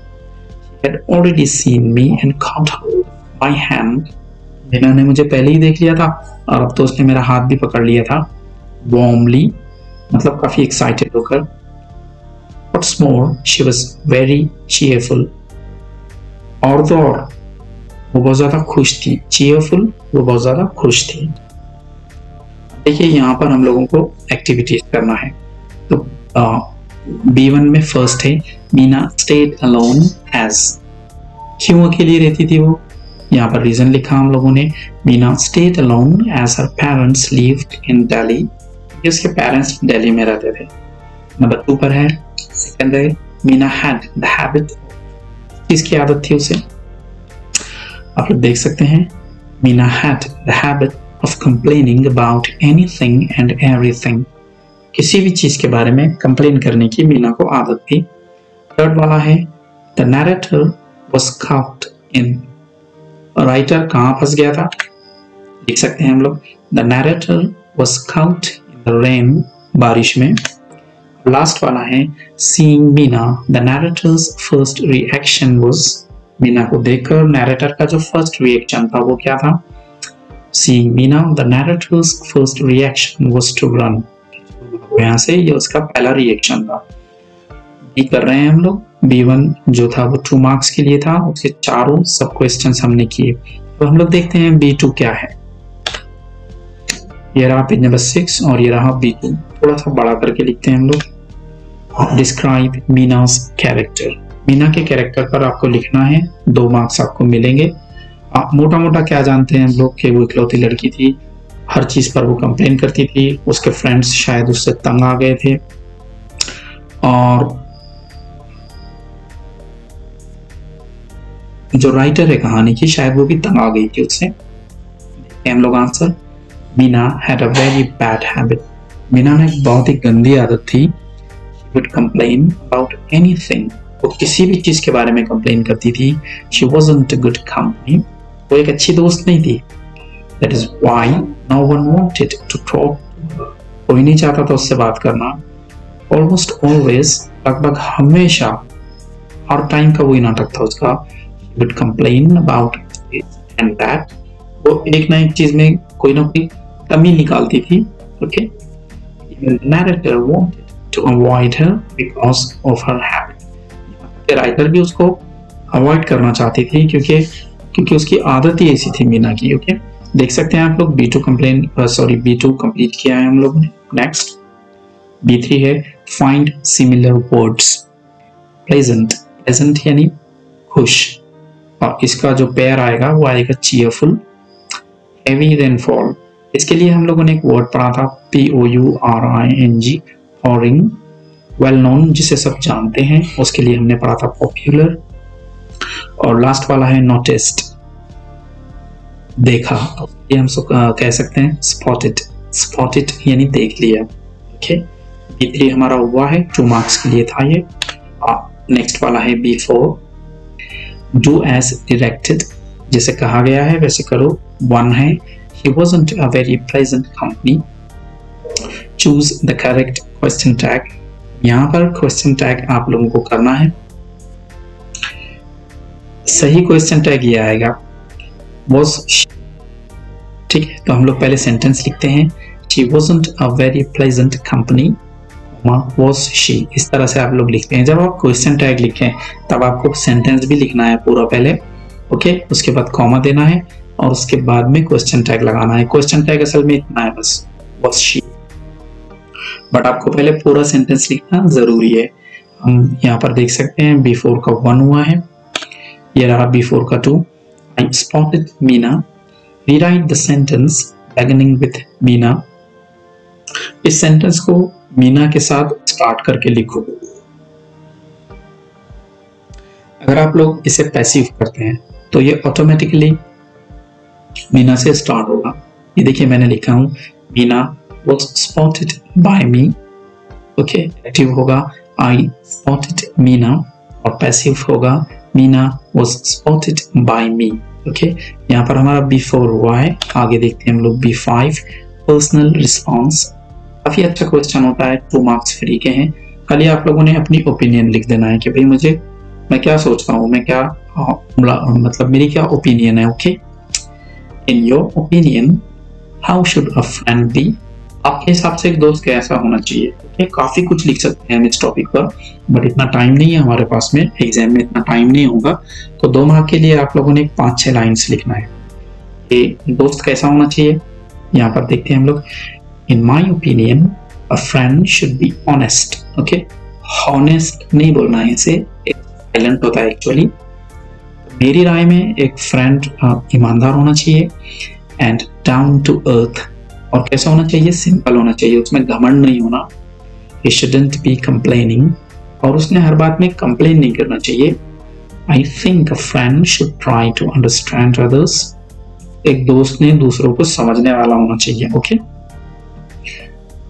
She had already seen me and caught hold of my hand. Meena ने मुझे पहले ही देख लिया था और अब तो उसने मेरा हाथ भी पकड़ लिया था। Warmly, मतलब काफी एक्साइटेड होकर। What's more, she was very cheerful. और तो और वो बहुत ज्यादा खुश थी। Cheerful, वो बहुत ज्यादा खुश थी। देखिए यहाँ पर हम लोगों को एक्टिविटीज करना है। तो B1 में फर्स्ट है मीना स्टेड अलोन एज, क्यों अकेली रहती थी वो, यहाँ पर रीजन लिखा हम लोगों ने। Meena stayed alone as her parents lived in Delhi, उसके पेरेंट्स दिल्ली में रहते थे। नंबर 2 पर है, सेकंड है मीना हैड द हैबिट, किसकी आदत थी उसे, आप लोग देख सकते हैं। Meena had the habit of complaining about anything and everything, किसी भी चीज के बारे में कंप्लेन करने की मीना को आदत थी। थर्ड वाला है the narrator was caught in, writer कहाँ फंस गया था, देख सकते हैं हम लोग। the narrator was caught in the rain, बारिश में। लास्ट वाला है seeing Meena, the narrator's first reaction was, Meena को देखकर नैरेटर का जो फर्स्ट रिएक्शन था वो क्या था। Seeing Meena, the narrator's first reaction was to run. यहाँ से ये उसका पहला रिएक्शन था। B कर रहे हैं हम लोग। B1 जो था वो 2 मार्क्स के लिए था, उसके चारों सब क्वेश्चंस हमने किए। तो हम लोग देखते हैं B2 क्या है। ये रहा पेज नंबर 6 और ये रहा B2। थोड़ा सा बड़ा करके लिखते हैं हम लोग। डिस्क्राइब मीना's कैरेक्टर, मीना के कैरेक्टर पर आपको लिखना है, 2 मार्क्स आपको मिलेंगे। मोटा मोटा क्या जानते हैं हम लोग कि वो इकलौती लड़की थी, हर चीज पर वो कंप्लेन करती थी, उसके फ्रेंड्स शायद उससे तंग आ गए थे और जो राइटर है कहानी की शायद वो भी तंग आ गई थी उससे। देखते हैं हम लोग answer. Meena had a very bad habit. Meena ने एक बहुत ही गंदी आदत थी। She would complain about anything. वो किसी भी चीज के बारे में कंप्लेन करती थी। She wasn't a good company. वो एक अच्छी दोस्त नहीं थी। That is why no one wanted to talk to her. कोई नहीं चाहता था उससे बात करना। Almost always, लगभग हमेशा, हर टाइम का वही नाटक था उसका। She would complain about this and that. वो एक ना एक चीज में कोई ना कोई कमी निकालती थी। Okay? The narrator wanted to avoid her because of her habit. Writer भी उसको अवॉइड करना चाहती थी क्योंकि उसकी आदत ही ऐसी थी मीना की। ओके, देख सकते हैं आप लोग B2 कंप्लीट किया है हम लोगों ने। नेक्स्ट B3 है फाइंड सिमिलर वर्ड्स। प्लेजेंट यानी खुश, और इसका जो पेयर आएगा वो आएगा चीयरफुल। हेवी रेनफॉल, इसके लिए हम लोगों ने एक वर्ड पढ़ा था POURING, पॉरिंग। वेल नोन, जिसे सब जानते हैं, उसके लिए हमने पढ़ा था पॉपुलर। और लास्ट वाला है नोटिस्ड, देखा, ये हम कह सकते हैं स्पॉटेड यानी देख लिया। ओके, B3 हमारा हुआ है, 2 मार्क्स के लिए था ये। नेक्स्ट वाला है B4, डू एज डायरेक्टेड, जैसे कहा गया है वैसे करो। 1 है he wasn't a very pleasant company. Choose the correct question tag. यहाँ पर क्वेश्चन टैग आप लोगों को करना है। सही क्वेश्चन टैग ये आएगा was she. ठीक है, तो हम लोग पहले सेंटेंस लिखते हैं। She wasn't a very pleasant company, was she। इस तरह से आप लोग लिखते हैं। जब आप क्वेश्चन टैग लिखें तब आपको सेंटेंस भी लिखना है पूरा पहले। ओके, उसके बाद कॉमा देना है और उसके बाद में क्वेश्चन टैग लगाना है। क्वेश्चन टैग असल में इतना है बस, was she, बट आपको पहले पूरा सेंटेंस लिखना जरूरी है। हम यहाँ पर देख सकते हैं B4 का 1 हुआ है, ये रहा B4 का 2। I spotted Meena. Rewrite the sentence beginning with Meena. इस सेंटेंस को मीना के साथ स्टार्ट करके लिखो। अगर आप लोग इसे पैसिव करते हैं तो ये ऑटोमेटिकली मीना से स्टार्ट होगा। ये देखिए मैंने लिखा हूं Meena was spotted by me। Okay, active होगा I spotted Meena और पैसिव होगा Meena was spotted by me। Okay, यहाँ पर हमारा B4 हुआ है। आगे देखते हैं हम लोग B5, पर्सनल रिस्पॉन्स। काफी अच्छा क्वेश्चन होता है, 2 मार्क्स फ्री के हैं। खाली आप लोगों ने अपनी ओपिनियन लिख देना है कि भाई मैं क्या सोचता हूँ, मैं क्या मतलब मेरी क्या ओपिनियन है। Okay, in your opinion how should a friend be, आपके हिसाब से एक दोस्त कैसा होना चाहिए। ओके, काफी कुछ लिख सकते हैं हम इस टॉपिक पर, बट इतना टाइम नहीं है हमारे पास में, एग्जाम में इतना टाइम नहीं होगा। तो 2 मार्क के लिए आप लोगों ने 5-6 लाइन्स लिखना है। ये दोस्त कैसा होना चाहिए, यहाँ पर देखते हैं हम लोग। In my opinion, a friend should be honest. Okay, honest नहीं बोलना है, इसे साइलेंट होता है एक्चुअली। मेरी राय में एक फ्रेंड ईमानदार होना चाहिए, एंड डाउन टू अर्थ, और कैसा होना चाहिए, सिंपल होना चाहिए, उसमें घमंड नहीं होना। He shouldn't be complaining, और उसने हर बात में कंप्लेन नहीं करना चाहिए। I think a friend should try to understand others. एक दोस्त ने दूसरों को समझने वाला होना चाहिए। Okay,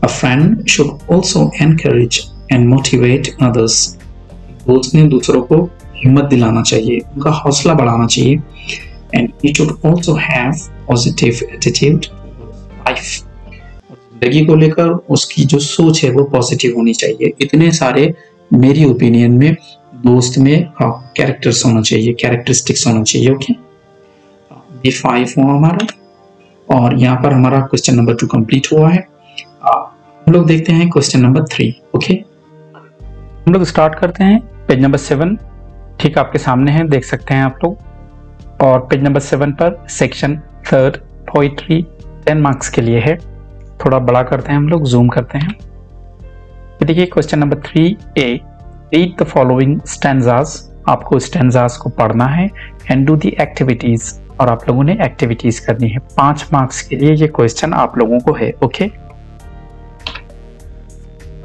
A friend should also encourage and motivate others. दोस्त ने दूसरों को हिम्मत दिलाना चाहिए, उनका हौसला बढ़ाना चाहिए। And he should also have positive attitude towards life. जिंदगी को लेकर उसकी जो सोच है वो पॉजिटिव होनी चाहिए। इतने सारे मेरी ओपिनियन में दोस्त में कैरेक्टर्स होना चाहिए, कैरेक्टरिस्टिक्स होना चाहिए। ओके, B5 हुआ हमारा, और यहाँ पर हमारा क्वेश्चन नंबर 2 कंप्लीट हुआ है। हम लोग देखते हैं क्वेश्चन नंबर 3। ओके, हम लोग स्टार्ट करते हैं पेज नंबर 7, ठीक आपके सामने है, देख सकते हैं आप लोग। और पेज नंबर 7 पर सेक्शन 3 पोइट्री 10 मार्क्स के लिए है। थोड़ा बड़ा करते हैं हम लोग, जूम करते हैं। देखिए question number 3A, read the following stanzas. आपको स्टैंजास को पढ़ना है एंड डू दी एक्टिविटीज, और आप लोगों ने एक्टिविटीज करनी है। 5 मार्क्स के लिए ये क्वेश्चन आप लोगों को है। ओके,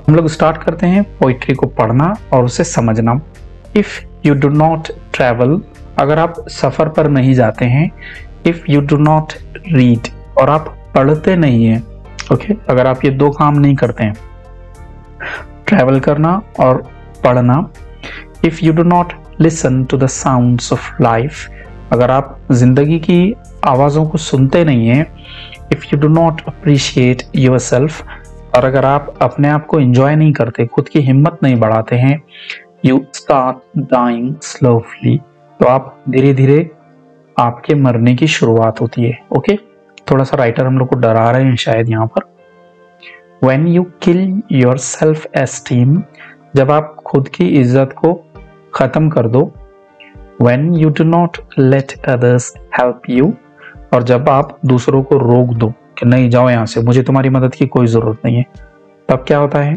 हम लोग स्टार्ट करते हैं पोइट्री को पढ़ना और उसे समझना। If you do not travel, अगर आप सफर पर नहीं जाते हैं, if you do not read, और आप पढ़ते नहीं हैं, ओके, अगर आप ये दो काम नहीं करते हैं, ट्रैवल करना और पढ़ना। If you do not listen to the sounds of life, अगर आप जिंदगी की आवाज़ों को सुनते नहीं हैं। If you do not appreciate yourself, और अगर आप अपने आप को एंजॉय नहीं करते, खुद की हिम्मत नहीं बढ़ाते हैं। यू स्टार्ट डाइंग स्लोली, तो आप धीरे धीरे आपके मरने की शुरुआत होती है। ओके, थोड़ा सा राइटर हम लोग को डरा रहे हैं शायद यहाँ पर। When you kill your self esteem, जब आप खुद की इज्जत को खत्म कर दो। When you do not let others help you, और जब आप दूसरों को रोक दो कि नहीं जाओ यहाँ से, मुझे तुम्हारी मदद की कोई जरूरत नहीं है, तब क्या होता है?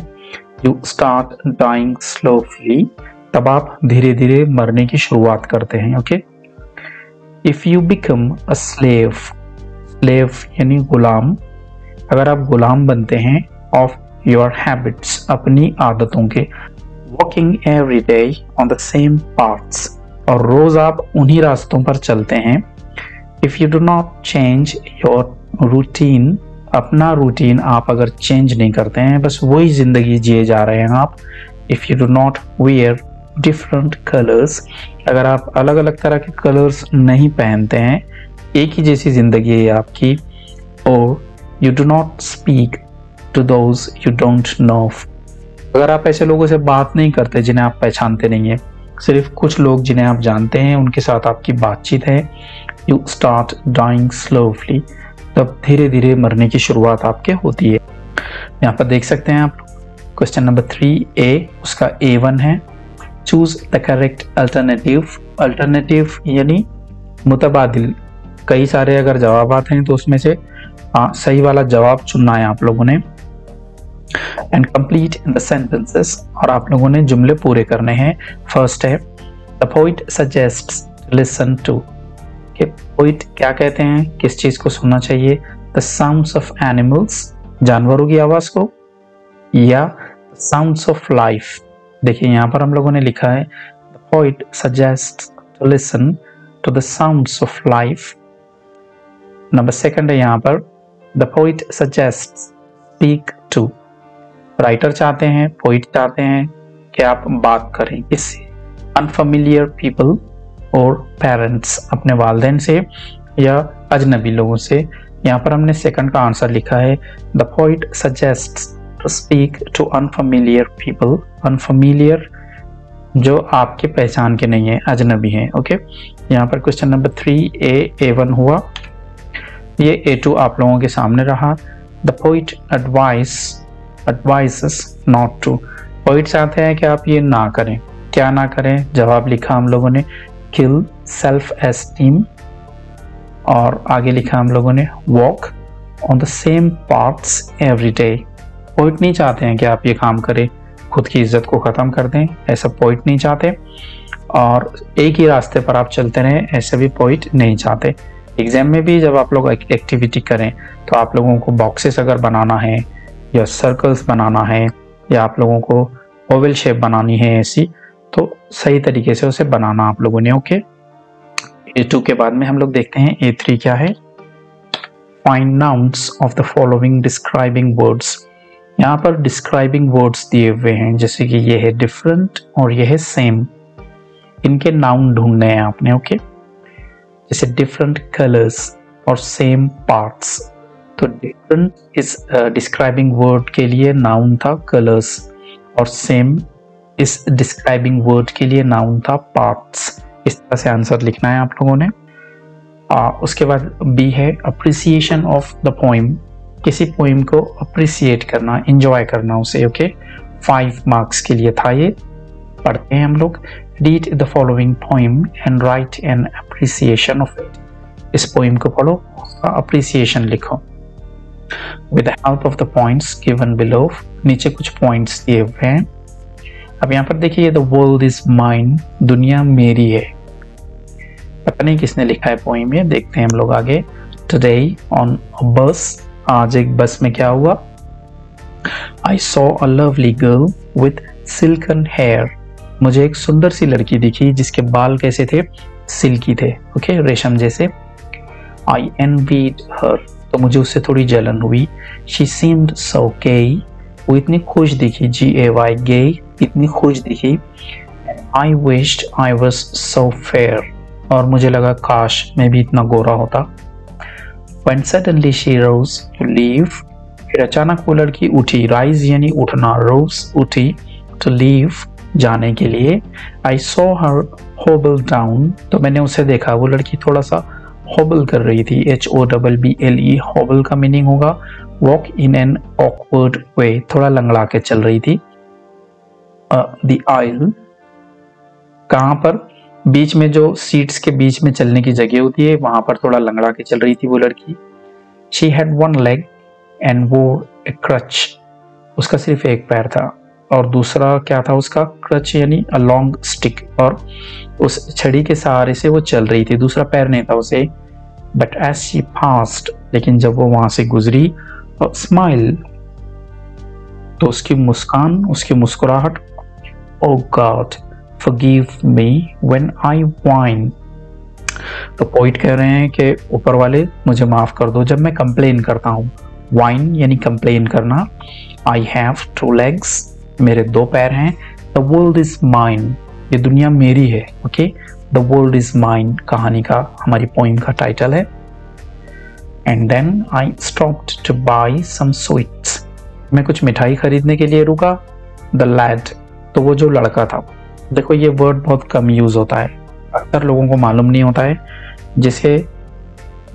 You start dying slowly, तब आप धीरे धीरे मरने की शुरुआत करते हैं। Okay, If you become a slave, slave यानी गुलाम, अगर आप गुलाम बनते हैं of your habits, अपनी आदतों के, walking every day on the same paths, और रोज आप उन्हीं रास्तों पर चलते हैं। If you do not change your routine, अपना रूटीन आप अगर चेंज नहीं करते हैं, बस वही जिंदगी जिए जा रहे हैं आप। If you do not wear different colors, अगर आप अलग अलग तरह के कलर्स नहीं पहनते हैं, एक ही जैसी जिंदगी है आपकी। Or you do not speak to those you don't know, अगर आप ऐसे लोगों से बात नहीं करते जिन्हें आप पहचानते नहीं है, सिर्फ कुछ लोग जिन्हें आप जानते हैं उनके साथ आपकी बातचीत है। You start dying slowly, तब धीरे धीरे मरने की शुरुआत आपके होती है। यहाँ पर देख सकते हैं आप क्वेश्चन नंबर 3A, उसका A1 है। Choose the correct alternative, alternative यानी मुतबादिल, कई सारे अगर जवाब आते हैं तो उसमें से सही वाला जवाब चुनना है आप लोगों ने। And complete in the sentences, और आप लोगों ने जुमले पूरे करने हैं। फर्स्ट है the poet suggests listen to, कि पोइट क्या कहते हैं, किस चीज को सुनना चाहिए? द साउंड्स ऑफ एनिमल्स, जानवरों की आवाज को, या साउंड्स ऑफ लाइफ। देखिए यहाँ पर हम लोगों ने लिखा है the poet suggests to listen to the sounds of life. Number second है यहाँ पर the poet suggests speak to, writer चाहते हैं, पोइट चाहते हैं कि आप बात करें किससे? अनफेमिलियर पीपल और पेरेंट्स, अपने वालिदैन से या अजनबी लोगों से। यहाँ पर हमने सेकंड का आंसर लिखा है the poet suggests to speak to unfamiliar people, unfamiliar जो आपके पहचान के नहीं है, अजनबी हैं। ओके, यहाँ पर क्वेश्चन नंबर 3A A1 हुआ, ये A2 आप लोगों के सामने रहा। The poet advises not to, poet चाहते हैं कि आप ये ना करें, क्या ना करें? जवाब लिखा हम लोगों ने किल सेल्फ एस्टीम, और आगे लिखा हम लोगों ने walk on the same paths every day. Poet नहीं चाहते हैं कि आप ये काम करें, खुद की इज्जत को ख़त्म कर दें, ऐसा पोइट नहीं चाहते, और एक ही रास्ते पर आप चलते रहें, ऐसे भी पोइट नहीं चाहते। एग्जाम में भी जब आप लोग एक्टिविटी करें तो आप लोगों को बॉक्सेस अगर बनाना है या सर्कल्स बनाना है या आप लोगों को ओवल शेप बनानी है ऐसी, तो सही तरीके से उसे बनाना आप लोगों ने। ओके, A2 के बाद में हम लोग देखते हैं A3 क्या है। Find nouns of the following describing words, यहाँ पर डिस्क्राइबिंग वर्ड्स दिए हुए हैं, जैसे कि ये है डिफरेंट और ये है सेम, इनके नाउन ढूंढने हैं आपने। ओके, जैसे डिफरेंट कलर्स और सेम पार्ट्स, तो डिफरेंट इस डिस्क्राइबिंग वर्ड के लिए नाउन था कलर्स, और सेम इस डिस्क्राइबिंग वर्ड के लिए नाउन था पार्ट्स। इस तरह से आंसर लिखना है आप लोगों ने। उसके बाद B है अप्रिसिएशन ऑफ द पोइम, किसी पोइम को अप्रिसिएट करना, एंजॉय करना उसे। ओके, 5 मार्क्स के लिए था ये। पढ़ते हैं हम लोग। Read the following poem and right an appreciation of it, इस पोइम को पढ़ो, उसका अप्रिसिएशन लिखो। With the help of the points given below, नीचे कुछ पॉइंट्स दिए हुए हैं। अब यहाँ पर देखिए द वर्ल्ड इज माइन, दुनिया मेरी है। पता नहीं किसने लिखा है पोइम ये, देखते हैं हम लोग आगे। टुडे ऑन अ बस, आज एक बस में क्या हुआ? I saw a lovely girl with silken hair, मुझे एक सुंदर सी लड़की दिखी जिसके बाल कैसे थे? सिल्की थे। ओके, रेशम जैसे। आई envied her, तो मुझे उससे थोड़ी जलन हुई। She seemed so gay, वो इतनी खुश दिखी, G-A-Y, gay, इतनी खुश दिखी। I wished I was so fair, और मुझे लगा काश मैं भी इतना गोरा होता। When suddenly she rose to leave, फिर अचानक वो लड़की उठी, rise यानी उठना, rose उठी, to leave जाने के लिए। I saw her hobble down, तो मैंने उसे देखा, वो लड़की थोड़ा सा hobble कर रही थी, H-O-B-B-L-E, hobble का मीनिंग होगा walk in an awkward way, थोड़ा लंगड़ा के चल रही थी। The aisle, कहाँ पर? बीच में जो सीट्स के बीच में चलने की जगह होती है, वहां पर थोड़ा लंगड़ा के चल रही थी वो लड़की। She had one leg and wore a crutch, उसका सिर्फ एक पैर था और दूसरा क्या था उसका? क्रच यानी अ लॉन्ग स्टिक, और उस छड़ी के सहारे से वो चल रही थी, दूसरा पैर नहीं था उसे। बट एज शी पास्ड, लेकिन जब वो वहां से गुजरी, स्माइल, तो उसकी मुस्कान, उसकी मुस्कुराहट, oh God forgive me when I whine, तो पोइट कह रहे हैं कि ऊपर वाले मुझे माफ कर दो जब मैं कंप्लेन करता हूँ। whine यानी कंप्लेन करना। I have two legs, मेरे दो पैर हैं। The world is mine, ये दुनिया मेरी है। Okay, The world is mine कहानी का, हमारी पोइम का टाइटल है। And then I stopped to buy some sweets, मैं कुछ मिठाई खरीदने के लिए रुका। The lad, तो वो जो लड़का था, देखो ये वर्ड बहुत कम यूज होता है, अक्सर लोगों को मालूम नहीं होता है। जैसे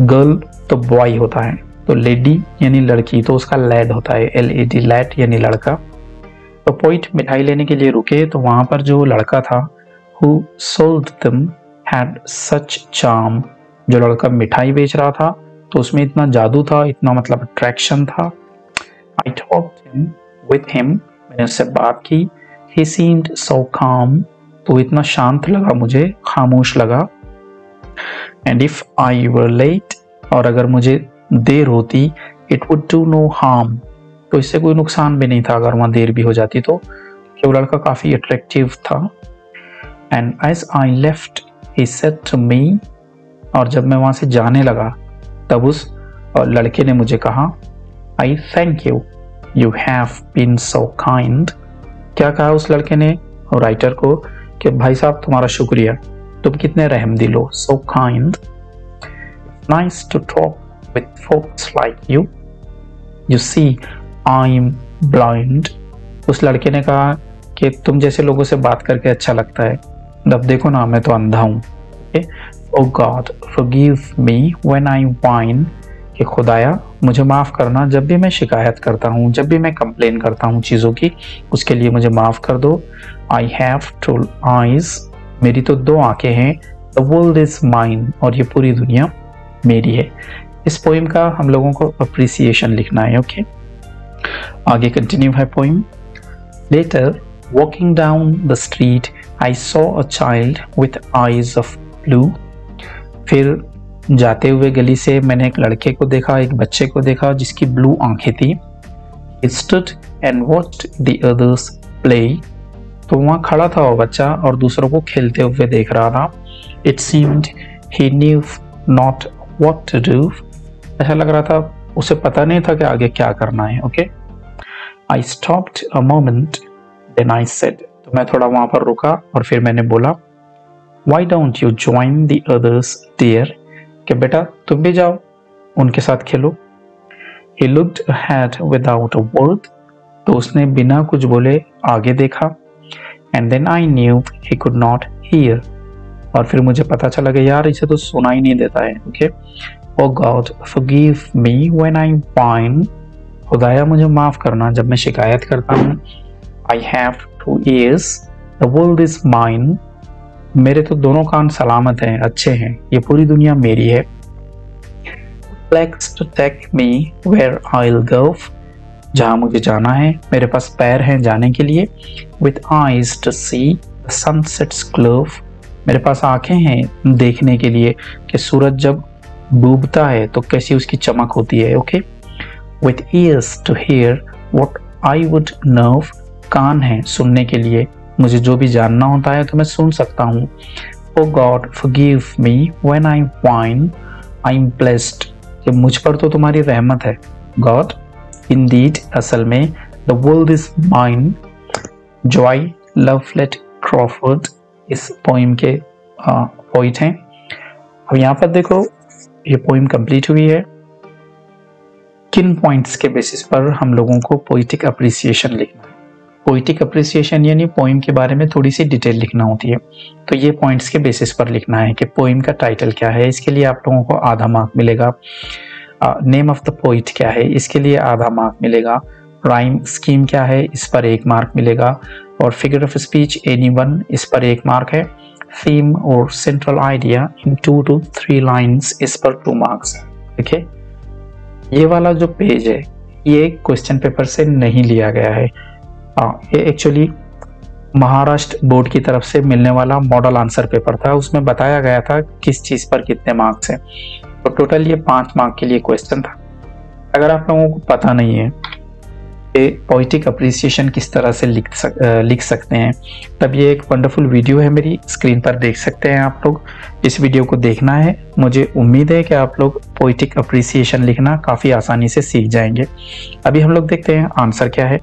गर्ल तो बॉय होता है, तो लेडी यानी लड़की, तो उसका लैड होता है, L-A-D, लैड यानी लड़का। तो पोइट मिठाई लेने के लिए रुके, तो वहां पर जो लड़का था, who sold them had such charm, जो लड़का मिठाई बेच रहा था तो उसमें इतना जादू था, इतना मतलब अट्रैक्शन था। I talked with him, मैंने उससे बात की। He seemed so calm, तो इतना शांत लगा मुझे, खामोश लगा। And if I were late, और अगर मुझे देर होती, it would do no harm, तो इससे कोई नुकसान भी नहीं था अगर वहाँ देर भी हो जाती तो, कि वो लड़का काफ़ी अट्रैक्टिव था। And as I left, he said to me, और जब मैं वहाँ से जाने लगा तब उस लड़के ने मुझे कहा, I thank you, you have been so kind, क्या कहा उस लड़के ने राइटर को कि भाई साहब तुम्हारा शुक्रिया, तुम कितने रहमदिल हो, so kind, nice to talk with folks like you, you see I'm blind, उस लड़के ने कहा कि तुम जैसे लोगों से बात करके अच्छा लगता है, अब देखो ना मैं तो अंधा हूँ। Oh God, forgive me when I whine, कि खुदाया मुझे माफ़ करना जब भी मैं शिकायत करता हूँ, जब भी मैं कंप्लेन करता हूँ चीज़ों की, उसके लिए मुझे माफ़ कर दो। I have two eyes, मेरी तो दो आंखें हैं। The world is mine, और ये पूरी दुनिया मेरी है। इस पोइम का हम लोगों को अप्रिसिएशन लिखना है। ओके, आगे कंटिन्यू है poem. Later, walking down the street, I saw a child with eyes of blue, फिर जाते हुए गली से मैंने एक लड़के को देखा, एक बच्चे को देखा जिसकी ब्लू आंखें थी। He stood and watched the others play, तो वहाँ खड़ा था वो बच्चा और दूसरों को खेलते हुए देख रहा था। It seemed he knew not what to do, ऐसा लग रहा था उसे पता नहीं था कि आगे क्या करना है। Okay, I stopped a moment, then I said, तो मैं थोड़ा वहाँ पर रुका और फिर मैंने बोला, Why don't you join the others dear, कि बेटा तुम भी जाओ उनके साथ खेलो। He looked ahead without a word, तो उसने बिना कुछ बोले आगे देखा। And then I knew he could not hear, और फिर मुझे पता चला कि यार इसे तो सुना ही नहीं देता है। Okay, Oh God, forgive me when I whine, खुदाया मुझे माफ करना जब मैं शिकायत करता हूँ। I have two ears, the world is mine, मेरे तो दोनों कान सलामत हैं, अच्छे हैं, ये पूरी दुनिया मेरी है। Legs to take me where I'll go, जहाँ मुझे जाना है, मेरे पास पैर हैं जाने के लिए। With eyes to see the sunset's glow, मेरे पास आंखें हैं देखने के लिए कि सूरज जब डूबता है तो कैसी उसकी चमक होती है। Okay, With ears to hear what I would know, कान हैं सुनने के लिए, मुझे जो भी जानना होता है तो मैं सुन सकता हूँ। Oh God, forgive me when I whine, I am blessed, कि मुझ पर तो तुम्हारी रहमत है। गॉड, इंडीड, असल में, the world is mine, Joy Lovelett Crawford इस पोइम के पोइट हैं। अब यहाँ पर देखो ये पोइम कंप्लीट हुई है। किन पॉइंट्स के बेसिस पर हम लोगों को पोइटिक अप्रिसिएशन लिखना है? पोइटिक अप्रिसिएशन यानी पोइम के बारे में थोड़ी सी डिटेल लिखना होती है। तो ये पॉइंट्स के बेसिस पर लिखना है कि पोइम का टाइटल क्या है, इसके लिए आप लोगों को आधा मार्क मिलेगा। नेम ऑफ द पोइट क्या है, इसके लिए आधा मार्क मिलेगा। राइम स्कीम क्या है, इस पर 1 मार्क मिलेगा। और फिगर ऑफ स्पीच एनीवन, इस पर 1 मार्क है। थीम और central idea in 2 to 3 lines, इस पर 2 मार्क्स है। देखिए ये वाला जो पेज है ये क्वेश्चन पेपर से नहीं लिया गया है। ये एक्चुअली महाराष्ट्र बोर्ड की तरफ से मिलने वाला मॉडल आंसर पेपर था, उसमें बताया गया था किस चीज पर कितने मार्क्स हैं। तो टोटल ये 5 मार्क के लिए क्वेश्चन था। अगर आप लोगों को पता नहीं है कि पोइटिक अप्रिसिएशन किस तरह से लिख सकते हैं, तब ये एक वंडरफुल वीडियो है मेरी, स्क्रीन पर देख सकते हैं आप लोग। इस वीडियो को देखना है। मुझे उम्मीद है कि आप लोग पोइटिक अप्रिसिएशन लिखना काफ़ी आसानी से सीख जाएंगे। अभी हम लोग देखते हैं आंसर क्या है।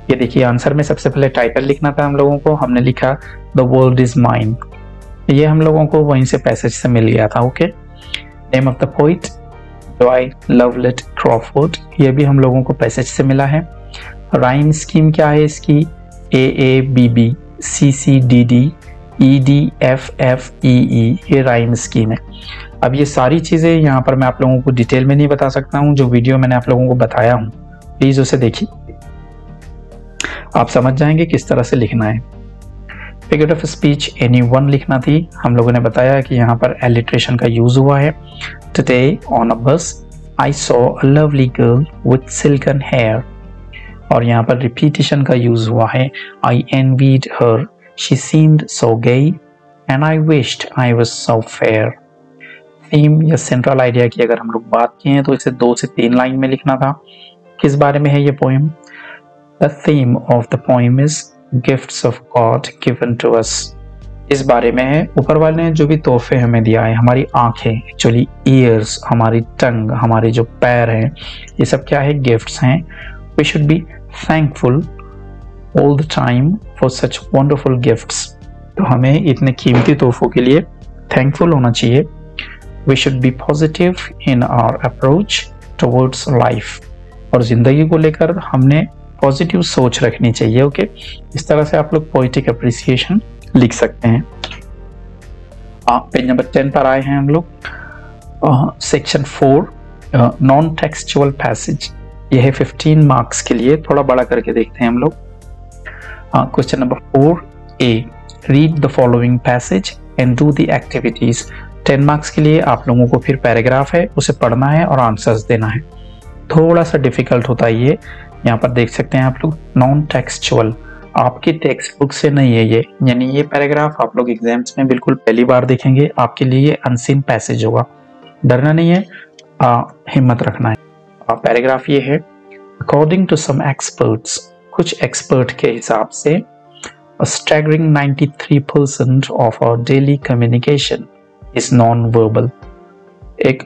ये देखिए आंसर में सबसे पहले टाइटल लिखना था हम लोगों को, हमने लिखा द वर्ल्ड इज माइन। ये हम लोगों को वहीं से पैसेज से मिल गया था। Okay, name of the poet Joy Lovelett Crawford, ये भी हम लोगों को पैसेज से मिला है। राइम स्कीम क्या है इसकी, AABB CCDD EDFFEE, ये राइम स्कीम है। अब ये सारी चीज़ें यहाँ पर मैं आप लोगों को डिटेल में नहीं बता सकता हूँ। जो वीडियो मैंने आप लोगों को बताया हूँ प्लीज़ उसे देखिए, आप समझ जाएंगे किस तरह से लिखना है। फिगर ऑफ स्पीच एनीवन लिखना थी। हम लोगों ने बताया कि यहाँ पर एलिट्रेशन का यूज हुआ है। Today on a bus I saw a lovely girl with silken hair, और यहाँ पर रिपीटिशन का यूज हुआ है। आई एनवीड हर, शी सीम्ड सो गई, and I wished I was so fair. Theme या सेंट्रल आइडिया की अगर हम लोग बात किए तो इसे 2 से 3 लाइन में लिखना था। किस बारे में है ये poem? The theme of the poem is gifts of God given to us. इस बारे में है ऊपर वाले ने जो भी तोहफे हमें दिया है, हमारी आंखें, एक्चुअली ईयर्स, हमारी टंग, हमारे जो पैर हैं, ये सब क्या है? गिफ्ट्स हैं। We should be thankful all the time for such wonderful gifts. तो हमें इतने कीमती तोहफों के लिए थैंकफुल होना चाहिए। We should be positive in our approach towards life. और जिंदगी को लेकर हमने पॉजिटिव सोच रखनी चाहिए। ओके, इस तरह से आप लोग पोइटिक अप्रिसिएशन लिख सकते हैं। पेज नंबर 10 पर आए हैं हम लोग। सेक्शन 4 नॉन टेक्सचुअल पैसेज, यह है 15 मार्क्स के लिए। थोड़ा बड़ा करके देखते हैं हम लोग। Question number 4A, read the following passage and do the activities. 10 marks के लिए आप लोगों को फिर पैराग्राफ है, उसे पढ़ना है और आंसर्स देना है। थोड़ा सा डिफिकल्ट होता है ये। यहाँ पर देख सकते हैं आप लोग नॉन टेक्सचुअल, आपकी टेक्स्ट बुक से नहीं है ये, यानी ये पैराग्राफ आप लोग एग्जाम्स में बिल्कुल पहली बार देखेंगे। आपके लिए ये अनसीन पैसेज होगा, डरना नहीं है, हिम्मत रखना है। पैराग्राफ ये है, अकॉर्डिंग टू सम एक्सपर्ट्स, कुछ एक्सपर्ट के हिसाब से, a staggering 93% of our daily communication is non-verbal. एक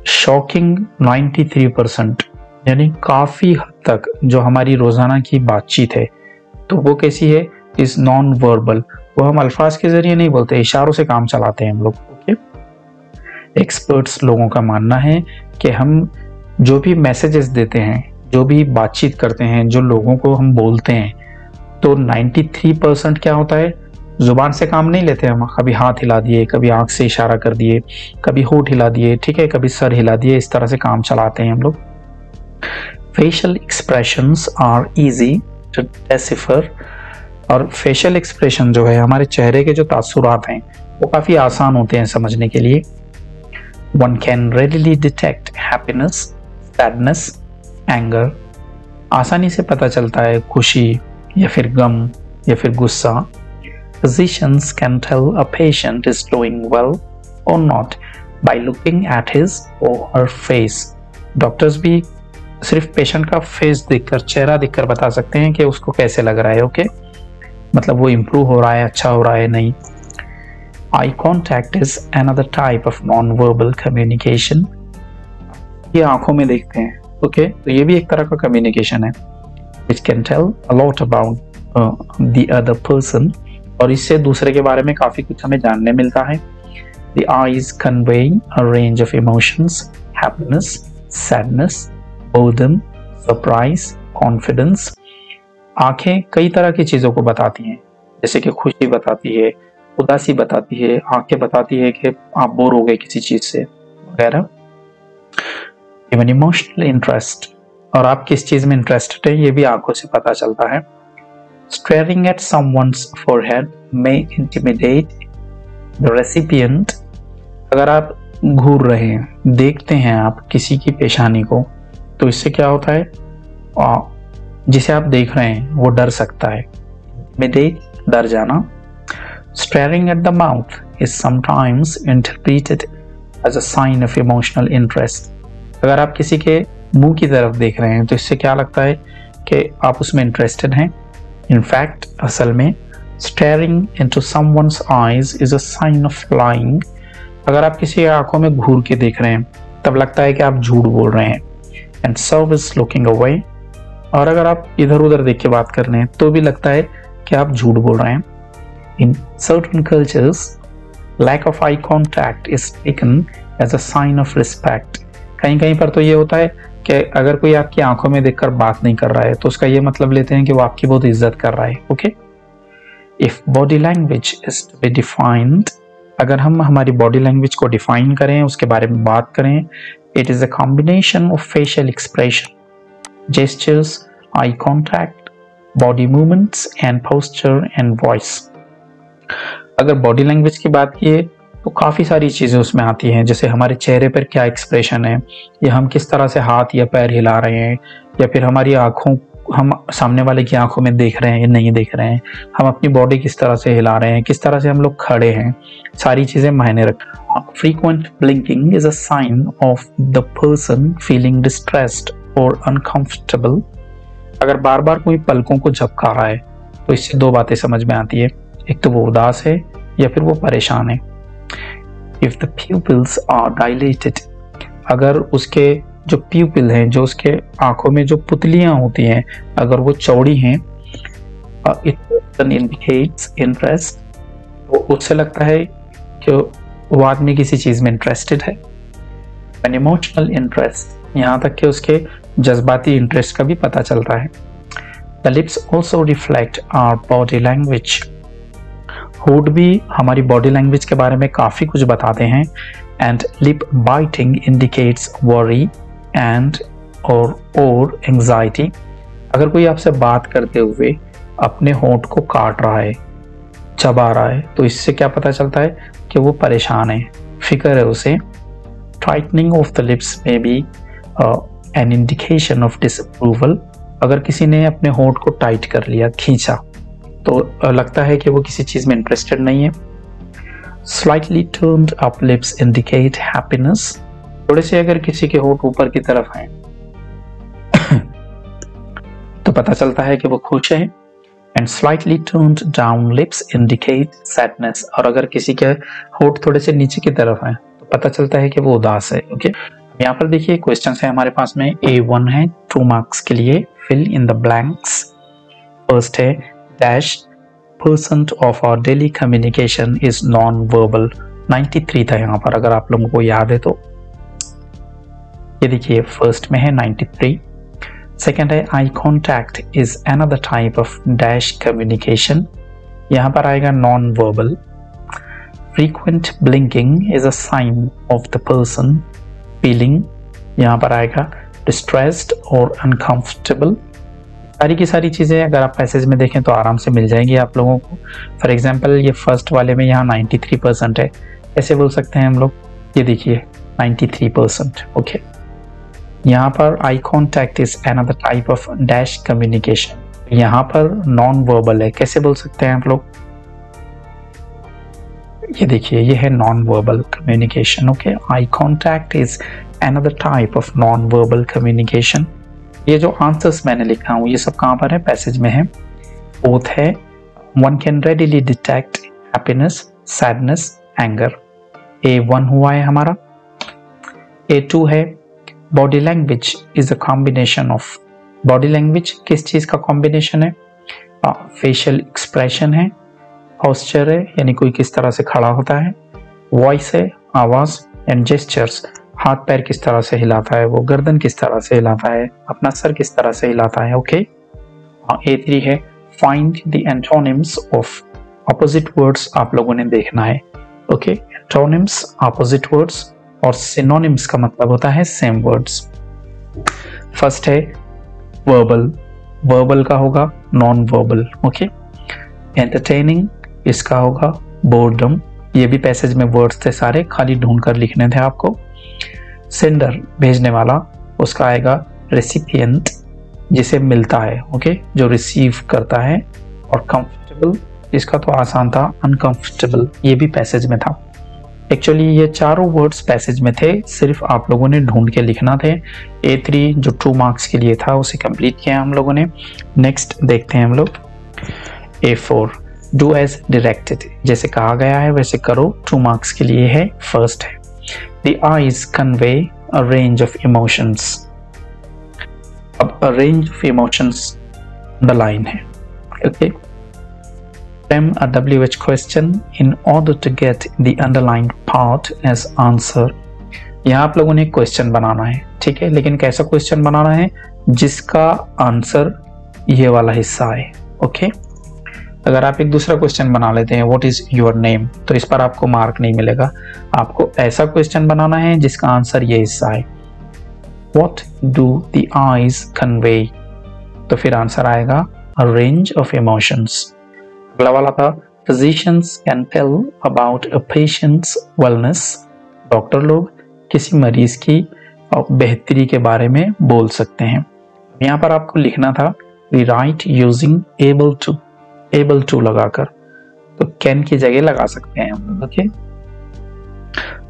शॉकिंग 93%, यानी काफी हद तक जो हमारी रोजाना की बातचीत है तो वो कैसी है? Is non verbal. वो हम अल्फाज के जरिए नहीं बोलते, इशारों से काम चलाते हैं हम लोग। ओके, एक्सपर्ट्स लोगों का मानना है कि हम जो भी मैसेजेस देते हैं, जो भी बातचीत करते हैं, जो लोगों को हम बोलते हैं, तो 93% क्या होता है? जुबान से काम नहीं लेते हम। कभी हाथ हिला दिए, कभी आंख से इशारा कर दिए, कभी होठ हिला दिए, ठीक है, कभी सर हिला दिए, इस तरह से काम चलाते हैं हम लोग। Facial expressions are easy to decipher, और फेशियल एक्सप्रेशन जो है, हमारे चेहरे के जो तासुरात हैं, वो काफी आसान होते हैं समझने के लिए। One can readily detect happiness, sadness, anger, आसानी से पता चलता है खुशी या फिर गम या फिर गुस्सा। Physicians can tell a patient is doing well or not by looking at his or her face. Doctors भी सिर्फ पेशेंट का फेस देखकर, चेहरा देखकर बता सकते हैं कि उसको कैसे लग रहा है। ओके, मतलब वो इम्प्रूव हो रहा है, अच्छा हो रहा है, नहीं। आई contact is another type of non verbal communication. ये आंखों में देखते हैं, ओके, तो ये भी एक तरह का कम्युनिकेशन है, which can tell a lot about the other person, और इससे दूसरे के बारे में काफी कुछ हमें जानने मिलता है। The eyes conveying a range of emotions, happiness, sadness, boredom, surprise, confidence. आंखें कई तरह की चीजों को बताती हैं, जैसे कि खुशी बताती है, उदासी बताती है, आंखें बताती है कि आप बोर हो गए किसी चीज से वगैरह। इवन इमोशनल इंटरेस्ट, और आप किस चीज में इंटरेस्टेड है ये भी आंखों से पता चलता है। Staring at someone's forehead may intimidate the recipient। अगर आप घूर रहे हैं, देखते हैं आप किसी की पेशानी को, तो इससे क्या होता है, जिसे आप देख रहे हैं वो डर सकता है। Intimidate, डर जाना। Staring at the mouth is sometimes interpreted as a sign of emotional interest। अगर आप किसी के मुंह की तरफ देख रहे हैं तो इससे क्या लगता है कि आप उसमें इंटरेस्टेड हैं। In fact, असल में staring into someone's eyes is a sign of lying। अगर आप किसी आंखों में घूर के देख रहे हैं तब लगता है कि आप झूठ बोल रहे हैं। And so is looking away। और अगर आप इधर उधर देख के बात कर रहे हैं तो भी लगता है कि आप झूठ बोल रहे हैं। In certain cultures, lack of eye contact is taken as a sign of respect। कहीं कहीं पर तो ये होता है कि अगर कोई आपकी आंखों में देखकर बात नहीं कर रहा है तो उसका ये मतलब लेते हैं कि वो आपकी बहुत इज्जत कर रहा है, okay. If body language is to be defined, अगर हम हमारी बॉडी लैंग्वेज को डिफाइन करें, उसके बारे में बात करें, it is a combination of facial expression, gestures, eye contact, body movements and posture and voice। अगर बॉडी लैंग्वेज की बात की तो काफ़ी सारी चीज़ें उसमें आती हैं, जैसे हमारे चेहरे पर क्या एक्सप्रेशन है, या हम किस तरह से हाथ या पैर हिला रहे हैं, या फिर हमारी आँखों, हम सामने वाले की आंखों में देख रहे हैं या नहीं देख रहे हैं, हम अपनी बॉडी किस तरह से हिला रहे हैं, किस तरह से हम लोग खड़े हैं, सारी चीज़ें मायने रखती हैं। Frequent blinking is a sign of the person feeling distressed और अनकंफर्टेबल। अगर बार बार कोई पलकों को झपका रहा है तो इससे दो बातें समझ में आती है, एक तो वो उदास है या फिर वो परेशान है। If the pupils are dilated, अगर उसके जो प्यूपिल हैं, जो उसके आंखों में जो पुतलियां होती हैं, अगर वो चौड़ी हैं, it indicates interest, तो उससे लगता है कि वो आदमी किसी चीज में इंटरेस्टेड है। An emotional interest, यहाँ तक कि उसके जज्बाती इंटरेस्ट का भी पता चलता है। The lips also reflect our body language, होठ भी हमारी बॉडी लैंग्वेज के बारे में काफ़ी कुछ बताते हैं। And lip biting indicates worry and और एंजाइटी। अगर कोई आपसे बात करते हुए अपने होठ को काट रहा है, चबा रहा है, तो इससे क्या पता चलता है कि वो परेशान है, फिक्र है उसे। Tightening of the lips may be an indication of disapproval. अगर किसी ने अपने होठ को टाइट कर लिया, खींचा, तो लगता है कि वो किसी चीज में इंटरेस्टेड नहीं है। Slightly turned up lips indicate happiness. थोड़े से अगर किसी के होठ ऊपर की तरफ हैं तो पता चलता है कि वो खुश है। And slightly turned down lips indicate sadness. और अगर किसी के होठ थोड़े से नीचे की तरफ हैं तो पता चलता है कि वो उदास है, ओके। यहाँ पर देखिए क्वेश्चन है हमारे पास में। A1 है 2 मार्क्स के लिए, fill in the blanks. First है dash % of our daily communication is non-verbal। 93 था यहाँ पर, अगर आप लोगों को याद है तो। ये देखिए फर्स्ट में है 93। सेकेंड है eye contact is another type of dash communication। यहाँ पर आएगा non-verbal। frequent blinking is a sign of the person feeling, यहाँ पर आएगा distressed और uncomfortable। सारी की सारी चीज़ें अगर आप पैसेज में देखें तो आराम से मिल जाएंगी आप लोगों को। फॉर एग्जांपल ये फर्स्ट वाले में यहाँ 93% है, ऐसे बोल सकते हैं हम लोग, ये देखिए 93%, ओके। यहाँ पर आई contact is another type of dash communication, यहाँ पर नॉन वर्बल है, कैसे बोल सकते हैं आप लोग, ये देखिए ये है non verbal communication, okay. I contact is another type of non verbal communication. ये जो आंसर्स मैंने लिखा हूँ ये सब कहाँ पर है, पैसेज में है। फोर्थ है one can readily detect happiness, sadness, anger. A1 हुआ है हमारा। A2 है body language is a combination of. Body language किस चीज का कॉम्बिनेशन है? फेशियल एक्सप्रेशन है, पोस्चर है यानी कोई किस तरह से खड़ा होता है, वॉइस है आवाज, एंड जेस्चर्स हाथ पैर किस तरह से हिलाता है, वो गर्दन किस तरह से हिलाता है, अपना सर किस तरह से हिलाता है। ओके। A3 है find the antonyms of. Opposite words आप लोगों ने देखना है। ओके। एंटोनिम्स ऑपोजिट वर्ड्स और सिनोनिम्स का मतलब होता है सेम वर्ड्स। फर्स्ट है वर्बल। वर्बल का होगा नॉन वर्बल। ओके। एंटरटेनिंग इसका होगा बोर्डम। ये भी पैसेज में वर्ड्स थे सारे, खाली ढूंढ कर लिखने थे आपको। सेंडर भेजने वाला, उसका आएगा रेसिपिएंट जिसे मिलता है। ओके, जो रिसीव करता है। और कंफर्टेबल इसका तो आसान था, अनकंफर्टेबल ये भी पैसेज में था। एक्चुअली ये चारों वर्ड्स पैसेज में थे, सिर्फ आप लोगों ने ढूंढ के लिखना थे। A3 जो 2 मार्क्स के लिए था उसे कंप्लीट किया हम लोगों ने। नेक्स्ट देखते हैं हम लोग A4 डू एज डायरेक्टेड, जैसे कहा गया है वैसे करो, 2 मार्क्स के लिए है। फर्स्ट है the eyes convey a range of emotions. अब a range of emotions underline है। Okay. Frame a WH question in order to get the underlined part as answer। यहाँ आप लोगों ने क्वेश्चन बनाना है, ठीक है, लेकिन कैसा क्वेश्चन बनाना है जिसका आंसर ये वाला हिस्सा है। ओके। अगर आप एक दूसरा क्वेश्चन बना लेते हैं व्हाट इज योर नेम, तो इस पर आपको मार्क नहीं मिलेगा। आपको ऐसा क्वेश्चन बनाना है जिसका आंसर ये हिस्सा है। What do the eyes convey, तो फिर आंसर आएगा अ रेंज ऑफ इमोशंस। अगला वाला था physicians can tell about a patient's wellness। Doctor लोग किसी मरीज की बेहतरी के बारे में बोल सकते हैं। यहाँ पर आपको लिखना था rewrite using able to लगाकर, तो can की जगह लगा सकते हैं हम लोग। Okay.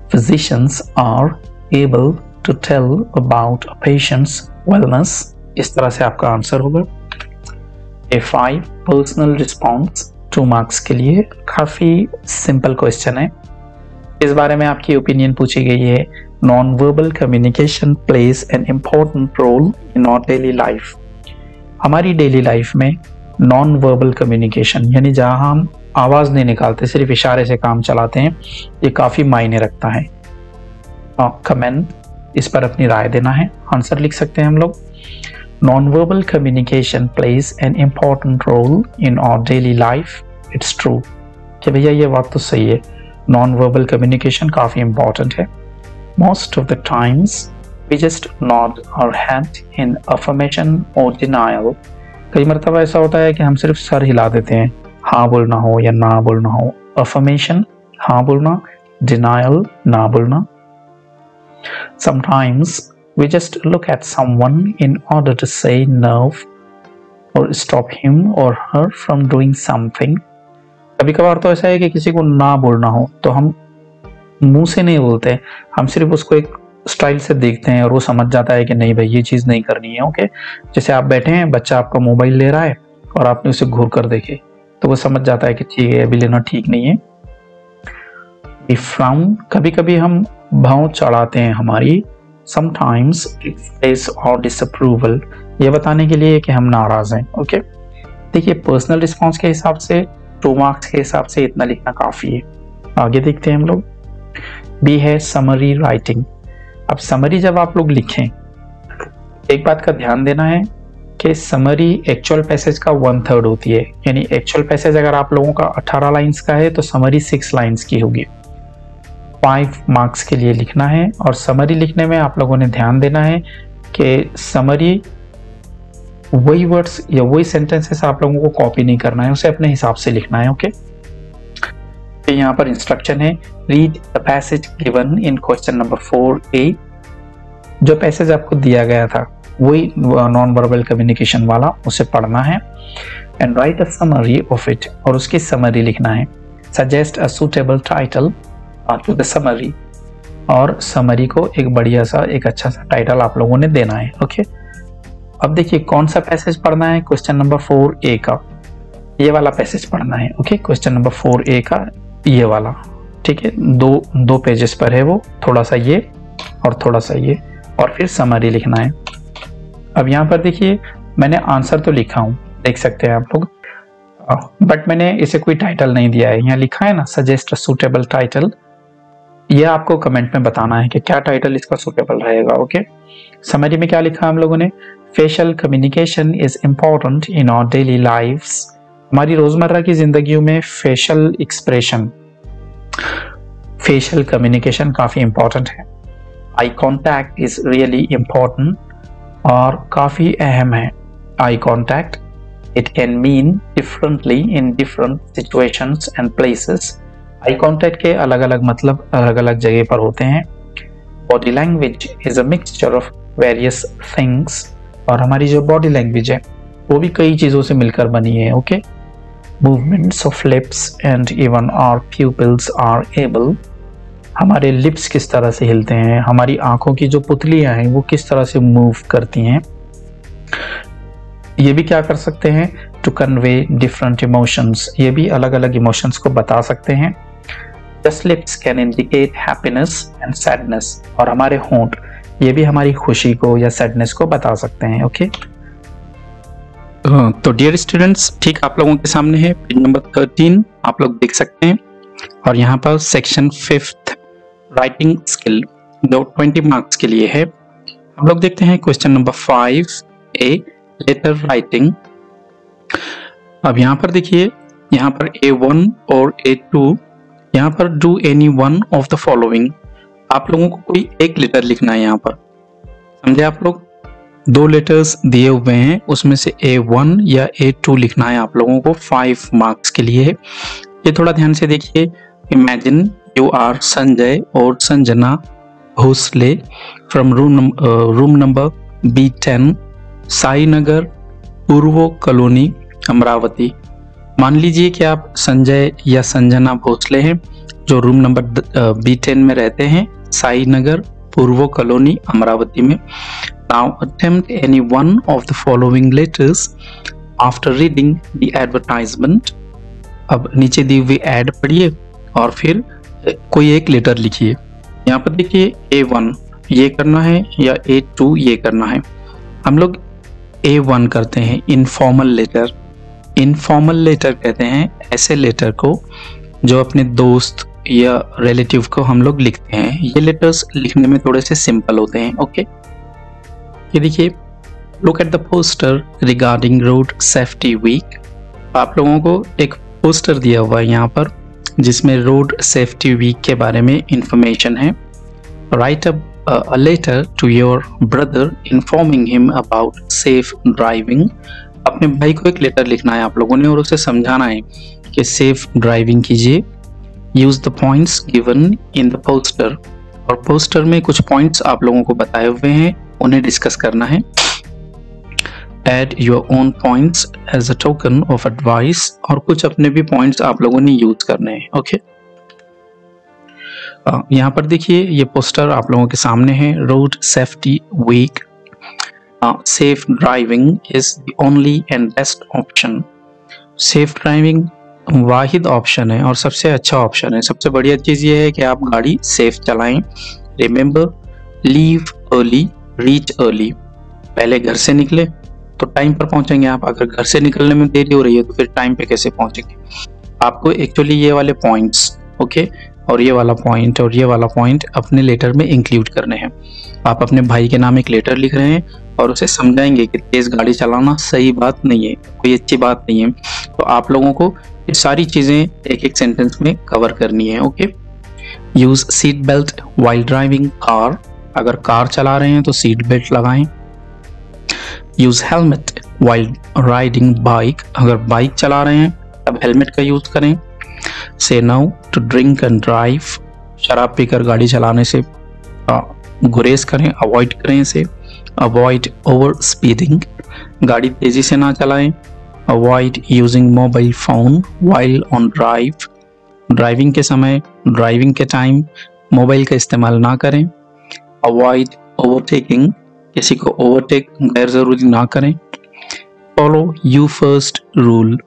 Physicians are able to tell about a patient's wellness, इस तरह से आपका आंसर होगा। A5 पर्सनल रिस्पॉन्स 2 मार्क्स के लिए, काफी सिंपल क्वेश्चन है। इस बारे में आपकी ओपिनियन पूछी गई है। Non verbal communication plays an important role in our daily life. हमारी डेली लाइफ में नॉन वर्बल कम्युनिकेशन यानी जहां हम आवाज नहीं निकालते, सिर्फ इशारे से काम चलाते हैं, ये काफी मायने रखता है। कमेंट, इस पर अपनी राय देना है। आंसर लिख सकते हैं हम लोग। Non-verbal communication plays an important role in our daily life. It's true कि भैया ये बात तो सही है, non-verbal communication काफी important है। Most of the times we just nod our head in affirmation or denial। कई मरतबा ऐसा होता है कि हम सिर्फ सर हिला देते हैं, हाँ बोलना हो या ना बोलना हो। Affirmation हाँ बोलना, denial ना बोलना। Sometimes we just look at someone in order to say no or stop him or her from doing something। कभी कभार तो ऐसा है कि किसी को ना बोलना हो तो हम मुंह से नहीं बोलते, हम सिर्फ उसको एक स्टाइल से देखते हैं और वो समझ जाता है कि नहीं भाई ये चीज नहीं करनी है। ओके। जैसे आप बैठे हैं, बच्चा आपका मोबाइल ले रहा है और आपने उसे घूर कर देखे तो वो समझ जाता है कि ठीक है अभी लेना ठीक नहीं है। We frown, कभी कभी हम भाव चढ़ाते हैं हमारी। Sometimes displays or disapproval, ये बताने के लिए कि हम नाराज हैं। ओके। देखिए पर्सनल रिस्पॉन्स के हिसाब से 2 मार्क्स के हिसाब से इतना लिखना काफी है। आगे देखते हैं हम लोग। बी है समरी राइटिंग। अब समरी जब आप लोग लिखें, एक बात का ध्यान देना है कि समरी एक्चुअल पैसेज का 1/3 होती है, यानी एक्चुअल पैसेज अगर आप लोगों का 18 लाइंस का है तो समरी 6 लाइंस की होगी। 5 मार्क्स के लिए लिखना है। और समरी लिखने में आप लोगों ने ध्यान देना है कि समरी वही वर्ड्स या वही सेंटेंसेस आप लोगों को कॉपी नहीं करना है, उसे अपने हिसाब से लिखना है। ओके। तो यहाँ पर इंस्ट्रक्शन है read the passage given in question number 4A। जो पैसेज आपको दिया गया था वही नॉन वर्बल कम्युनिकेशन वाला, उसे पढ़ना है। And write a summary of it, और उसकी समरी लिखना है। Suggest a suitable title to the summary, और समरी को एक बढ़िया सा एक अच्छा सा टाइटल आप लोगों ने देना है। ओके। अब देखिए कौन सा पैसेज पढ़ना है, क्वेश्चन नंबर 4A का ये वाला पैसेज पढ़ना है। ओके। क्वेश्चन नंबर 4A का ये वाला, ठीक है, दो पेजेस पर है वो, थोड़ा सा ये और थोड़ा सा ये, और फिर समरी लिखना है। अब यहाँ पर देखिए मैंने आंसर तो लिखा हूँ, देख सकते हैं आप लोग, बट मैंने इसे कोई टाइटल नहीं दिया है। यहाँ लिखा है ना सजेस्ट सुटेबल टाइटल, ये आपको कमेंट में बताना है कि क्या टाइटल इसका सुटेबल रहेगा। ओके, समरी में क्या लिखा हम लोगों ने, facial communication is important in our daily lives, हमारी रोजमर्रा की जिंदगियों में फेशियल एक्सप्रेशन, फेशियल कम्युनिकेशन काफी इंपॉर्टेंट है। Eye contact is really important, और काफी अहम है eye contact. It can mean differently in different situations and places, eye contact के अलग अलग मतलब अलग अलग जगह पर होते हैं। Body language is a mixture of various things, और हमारी जो बॉडी लैंग्वेज है वो भी कई चीजों से मिलकर बनी है। Okay, movements of lips and even our pupils are able, हमारे लिप्स किस तरह से हिलते हैं, हमारी आंखों की जो पुतलियां हैं वो किस तरह से मूव करती हैं, ये भी क्या कर सकते हैं, टू कन्वे डिफरेंट इमोशंस, ये भी अलग अलग इमोशंस को बता सकते हैं। Just lips can indicate happiness and sadness, और हमारे होंठ ये भी हमारी खुशी को या सैडनेस को बता सकते हैं। ओके, तो डियर स्टूडेंट्स, ठीक आप लोगों के सामने है पेज नंबर 13, आप लोग देख सकते हैं, और यहाँ पर सेक्शन 5th राइटिंग स्किल जो 20 मार्क्स के लिए है। हम लोग देखते हैं question number 5A letter writing. अब यहाँ पर देखिए, यहाँ पर A1 और A2, यहाँ पर do any one of the following, आप लोगों को कोई एक लेटर लिखना है। यहाँ पर समझे आप लोग, 2 लेटर्स दिए हुए हैं, उसमें से A1 या A2 लिखना है आप लोगों को, 5 मार्क्स के लिए है। ये थोड़ा ध्यान से देखिए। इमेजिन यू आर संजय और Sanjana Bhosale from room number B10 Sai Nagar Purva colony Amravati. मान लीजिए कि आप संजय या संजना भोसले हैं जो रूम नंबर B10 में रहते हैं, साई नगर पूर्व कॉलोनी अमरावती में। Now attempt any one of the following letters after reading the advertisement. अब नीचे दी हुई एड पढ़िए और फिर कोई एक लेटर लिखिए। यहाँ पर देखिए A1 ये करना है या A2 ये करना है। हम लोग A1 करते हैं, इनफॉर्मल लेटर। इनफॉर्मल लेटर कहते हैं ऐसे लेटर को जो अपने दोस्त या रिलेटिव को हम लोग लिखते हैं। ये लेटर्स लिखने में थोड़े से सिंपल होते हैं। ओके, ये देखिए, look at the poster regarding road safety week. आप लोगों को एक पोस्टर दिया हुआ है यहाँ पर जिसमें रोड सेफ्टी वीक के बारे में इंफॉर्मेशन है। Write a letter to your brother informing him about safe driving. अपने भाई को एक लेटर लिखना है आप लोगों ने और उसे समझाना है कि सेफ ड्राइविंग कीजिए। Use the points given in the poster, और पोस्टर में कुछ पॉइंट्स आप लोगों को बताए हुए हैं, उन्हें डिस्कस करना है। Add your own points as a token of advice, और कुछ अपने भी पॉइंट्स आप लोगों ने यूज करने हैं। ओके, यहाँ पर देखिए ये पोस्टर आप लोगों के सामने है। Road safety week, safe driving is the only and best option. Safe driving वाहिद ऑप्शन है और सबसे अच्छा ऑप्शन है। सबसे बढ़िया चीज ये है कि आप गाड़ी सेफ चलाएं। Remember, leave early reach early. पहले घर से निकले तो टाइम पर पहुंचेंगे आप, अगर घर से निकलने में देरी हो रही है तो फिर टाइम पे कैसे पहुंचेंगे। आपको एक्चुअली ये वाले पॉइंट्स, ओके, और ये वाला पॉइंट और ये वाला पॉइंट अपने लेटर में इंक्लूड करने हैं। आप अपने भाई के नाम एक लेटर लिख रहे हैं और उसे समझाएंगे कि तेज गाड़ी चलाना सही बात नहीं है, कोई अच्छी बात नहीं है। तो आप लोगों को ये सारी चीजें एक एक सेंटेंस में कवर करनी है। Okay, use seat belt while driving car, अगर कार चला रहे हैं तो सीट बेल्ट लगाएं। Use helmet while riding bike, अगर बाइक चला रहे हैं तब हेलमेट का यूज करें। Say no to drink and drive, शराब पीकर गाड़ी चलाने से गुरेज करें, अवॉइड करें इसे। अवॉइड ओवर स्पीडिंग, गाड़ी तेजी से ना चलाएं। Avoid using mobile phone while on drive, driving के समय, ड्राइविंग के टाइम मोबाइल का इस्तेमाल ना करें। अवॉइड ओवरटेकिंग, किसी को ओवरटेक गैर जरूरी ना करें। फॉलो यू फर्स्ट रूल,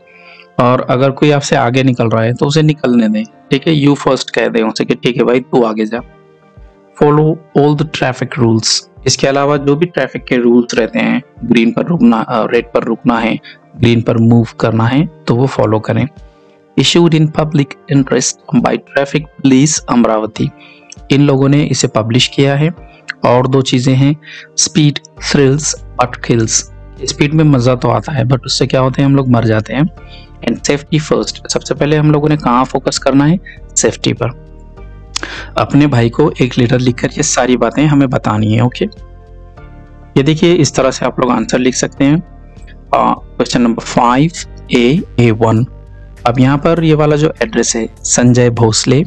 और अगर कोई आपसे आगे निकल रहा है तो उसे निकलने दें, ठीक है, यू फर्स्ट कह दे उसे कि ठीक है भाई तू आगे जा। Follow all the traffic rules, इसके अलावा जो भी ट्रैफिक के रूल्स रहते हैं, ग्रीन पर रुकना, रेड पर रुकना है, ग्रीन पर मूव करना है, तो वो फॉलो करें। Issued in public interest by traffic police Amravati, इन लोगों ने इसे पब्लिश किया है। और दो चीजें हैं, speed thrills but kills, speed में मजा तो आता है बट उससे क्या होते हैं, हम लोग मर जाते हैं। एंड सेफ्टी फर्स्ट, सबसे पहले हम लोगों ने कहाँ फोकस करना है, सेफ्टी पर। अपने भाई को एक लेटर लिखकर ये सारी बातें हमें बतानी है। ओके, ये देखिए इस तरह से आप लोग आंसर लिख सकते हैं। Question number 5A1। अब यहाँ पर ये वाला जो एड्रेस है, Sanjay Bhosale,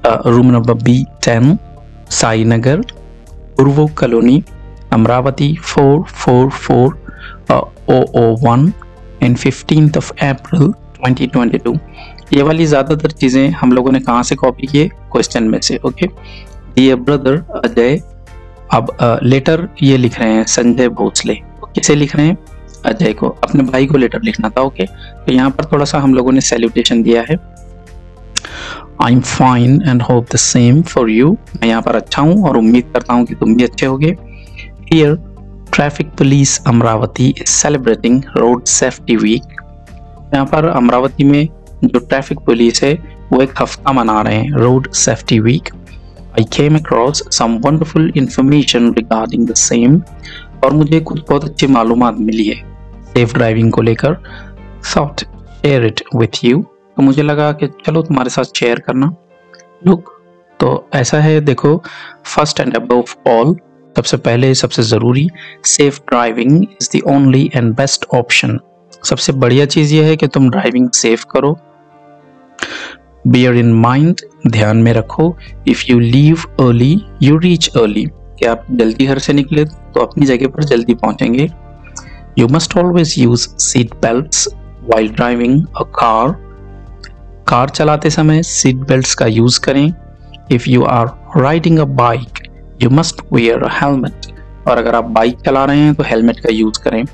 room number B10, Sai Nagar, Purva colony, Amravati 44401 and 15th of April 2022। ये वाली ज्यादातर चीजें हम लोगों ने कहाँ से कॉपी किए, क्वेश्चन में से। ओके, डियर ब्रदर अजय, अब लेटर ये लिख रहे हैं संजय भोसले, किसे लिख रहे हैं, अजय को, अपने भाई को लेटर लिखना था। ओके, तो यहाँ पर थोड़ा सा हम लोगों ने सैल्यूटेशन दिया है, I am fine and hope the same for you, मैं यहाँ पर अच्छा हूँ और उम्मीद करता हूँ कि तुम भी अच्छे होगे। Here traffic police Amravati is celebrating road safety week, यहाँ पर अमरावती में जो ट्रैफिक पुलिस है वो एक हफ्ता मना रहे हैं, road safety week. I came across some wonderful information regarding the same, और मुझे कुछ बहुत अच्छी मालूमात मिली है सेफ ड्राइविंग को लेकर। Thought share it with you, तो मुझे लगा कि चलो तुम्हारे साथ शेयर करना। लुक, तो ऐसा है, देखो, फर्स्ट एंड अबव ऑल, सबसे पहले सबसे जरूरी, safe driving is the only and best option, सबसे बढ़िया चीज ये है कि तुम ड्राइविंग सेफ करो। बियर इन माइंड, ध्यान में रखो, if you leave early you reach early, कि आप जल्दी घर से निकले तो अपनी जगह पर जल्दी पहुंचेंगे। You must always use seat belts while driving a car, car चलाते समय सीट बेल्ट्स का यूज करें। If you are riding a bike you must wear a helmet, और अगर आप बाइक चला रहे हैं तो हेलमेट का यूज करें।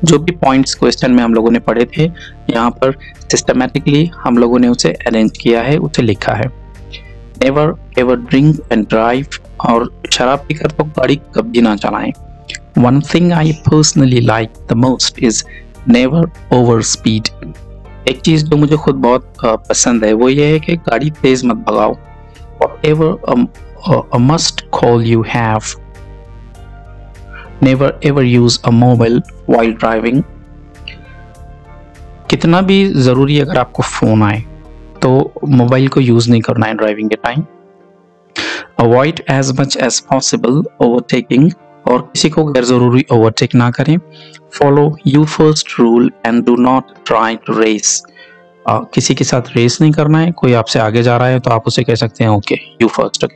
जो भी पॉइंट्स क्वेश्चन में हम लोगों ने पढ़े थे, यहाँ पर सिस्टमैटिकली हम लोगों ने उसे अरेंज किया है, उसे लिखा है। Never ever drink and drive, और शराब पीकर तो गाड़ी कभी ना चलाएं। One thing I personally like the most is never over speed, एक चीज जो मुझे खुद बहुत पसंद है वो ये है कि गाड़ी तेज मत भगाओ। Whatever a must call you have, never ever use a mobile while driving, कितना भी जरूरी अगर आपको फोन आए तो मोबाइल को यूज नहीं करना है ड्राइविंग के time. Avoid as much as possible overtaking, और किसी को गैर जरूरी ओवरटेक ना करें। Follow you first rule and do not try to race, किसी के साथ रेस नहीं करना है, कोई आपसे आगे जा रहा है तो आप उसे कह सकते हैं okay you first.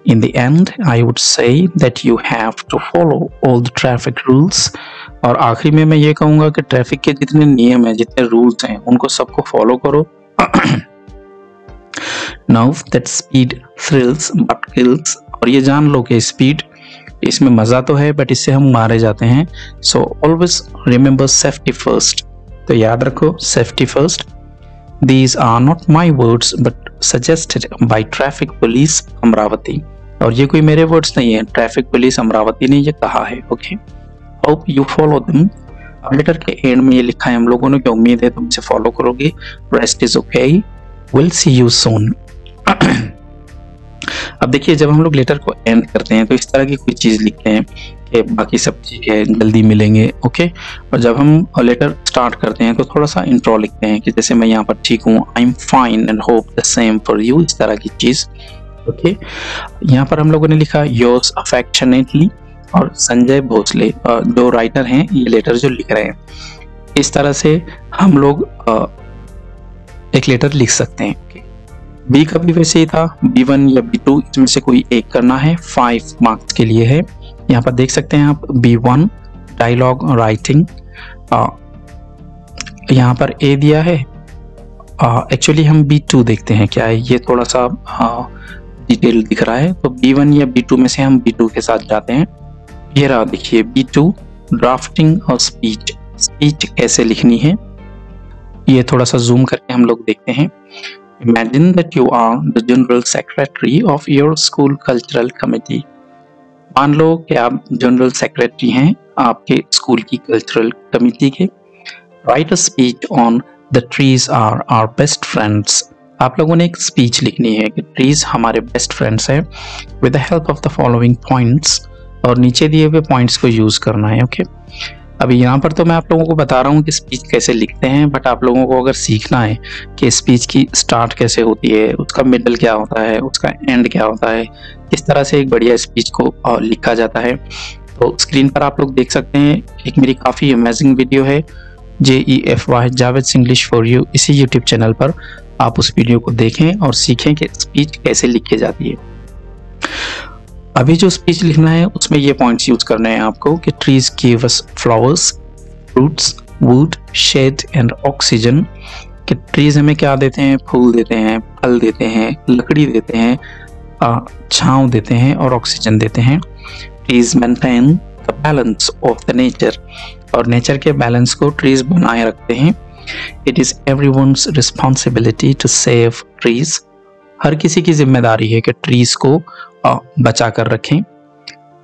In the end, I would say that you have to follow all the traffic rules, और आखिरी में मैं ये कहूँगा कि ट्रैफिक के जितने नियम हैं, जितने रूल्स हैं, उनको सबको फॉलो करो। Now that speed thrills but kills, और ये जान लो कि स्पीड, इसमें मजा तो है बट इससे हम मारे जाते हैं। So always remember safety first, तो याद रखो safety first. These are not my words but suggested by Traffic Police Amravati, और ये कोई मेरे वर्ड्स नहीं है, ट्रैफिक पुलिस अमरावती ने ये कहा है। Okay, hope you follow them. अब लेटर के एंड में ये लिखा है हम लोगों ने कि उम्मीद है तुम इसे फॉलो करोगे। Rest is okay, will see you soon. अब देखिए, जब हम लोग लेटर को एंड करते हैं तो इस तरह की कोई चीज लिखते हैं कि बाकी सब ठीक है, जल्दी मिलेंगे। ओके, और जब हम लेटर स्टार्ट करते हैं तो थोड़ा सा इंट्रो लिखते हैं कि जैसे मैं यहाँ पर ठीक हूँ, I am fine and hope the same for you, इस तरह की चीज। ओके, यहाँ पर हम लोगों ने लिखा योर्स अफेक्शनेटली, और संजय भोसले जो राइटर हैं ये लेटर जो लिख रहे हैं, इस तरह से हम लोग एक लेटर लिख सकते हैं। बी का भी वैसे ही था, B1 या B2 इसमें से कोई एक करना है, 5 मार्क्स के लिए है। यहाँ पर देख सकते हैं आप B1 डायलॉग राइटिंग, यहाँ पर A दिया है। एक्चुअली हम B2 देखते हैं क्या है, ये थोड़ा सा डिटेल दिख रहा है, तो B1 या B2 में से हम B2 के साथ जाते हैं। ये रहा देखिए B2 ड्राफ्टिंग और स्पीच कैसे लिखनी है, ये थोड़ा सा जूम करके हम लोग देखते हैं। Imagine that you are the general secretary of your school cultural committee. मान लो कि आप जनरल सेक्रेटरी हैं आपके स्कूल की कल्चरल कमेटी के। Write a speech on the trees are our best friends. आप लोगों ने एक स्पीच लिखनी है कि ट्रीज हमारे बेस्ट फ्रेंड्स हैं with the help of the following points, और नीचे दिए हुए पॉइंट्स को यूज करना है। ओके, अभी यहाँ पर तो मैं आप लोगों को बता रहा हूँ कि स्पीच कैसे लिखते हैं, बट आप लोगों को अगर सीखना है कि स्पीच की स्टार्ट कैसे होती है, उसका मिडल क्या होता है, उसका एंड क्या होता है, किस तरह से एक बढ़िया स्पीच को लिखा जाता है, तो स्क्रीन पर आप लोग देख सकते हैं एक मेरी काफ़ी अमेजिंग वीडियो है JEFY Javed English for you. इसी यूट्यूब चैनल पर आप उस वीडियो को देखें और सीखें कि स्पीच कैसे लिखी जाती है। अभी जो स्पीच लिखना है उसमें ये पॉइंट्स यूज करने हैं आपको कि trees give us flowers, fruits, wood, shade and oxygen. कि ट्रीज हमें क्या देते हैं? फूल देते हैं, फल देते हैं, लकड़ी देते हैं, छांव देते हैं और ऑक्सीजन देते हैं। Trees maintain the balance of the nature, और नेचर के बैलेंस को ट्रीज बनाए रखते हैं। It is everyone's responsibility to save trees, हर किसी की जिम्मेदारी है कि ट्रीज को बचा कर रखें।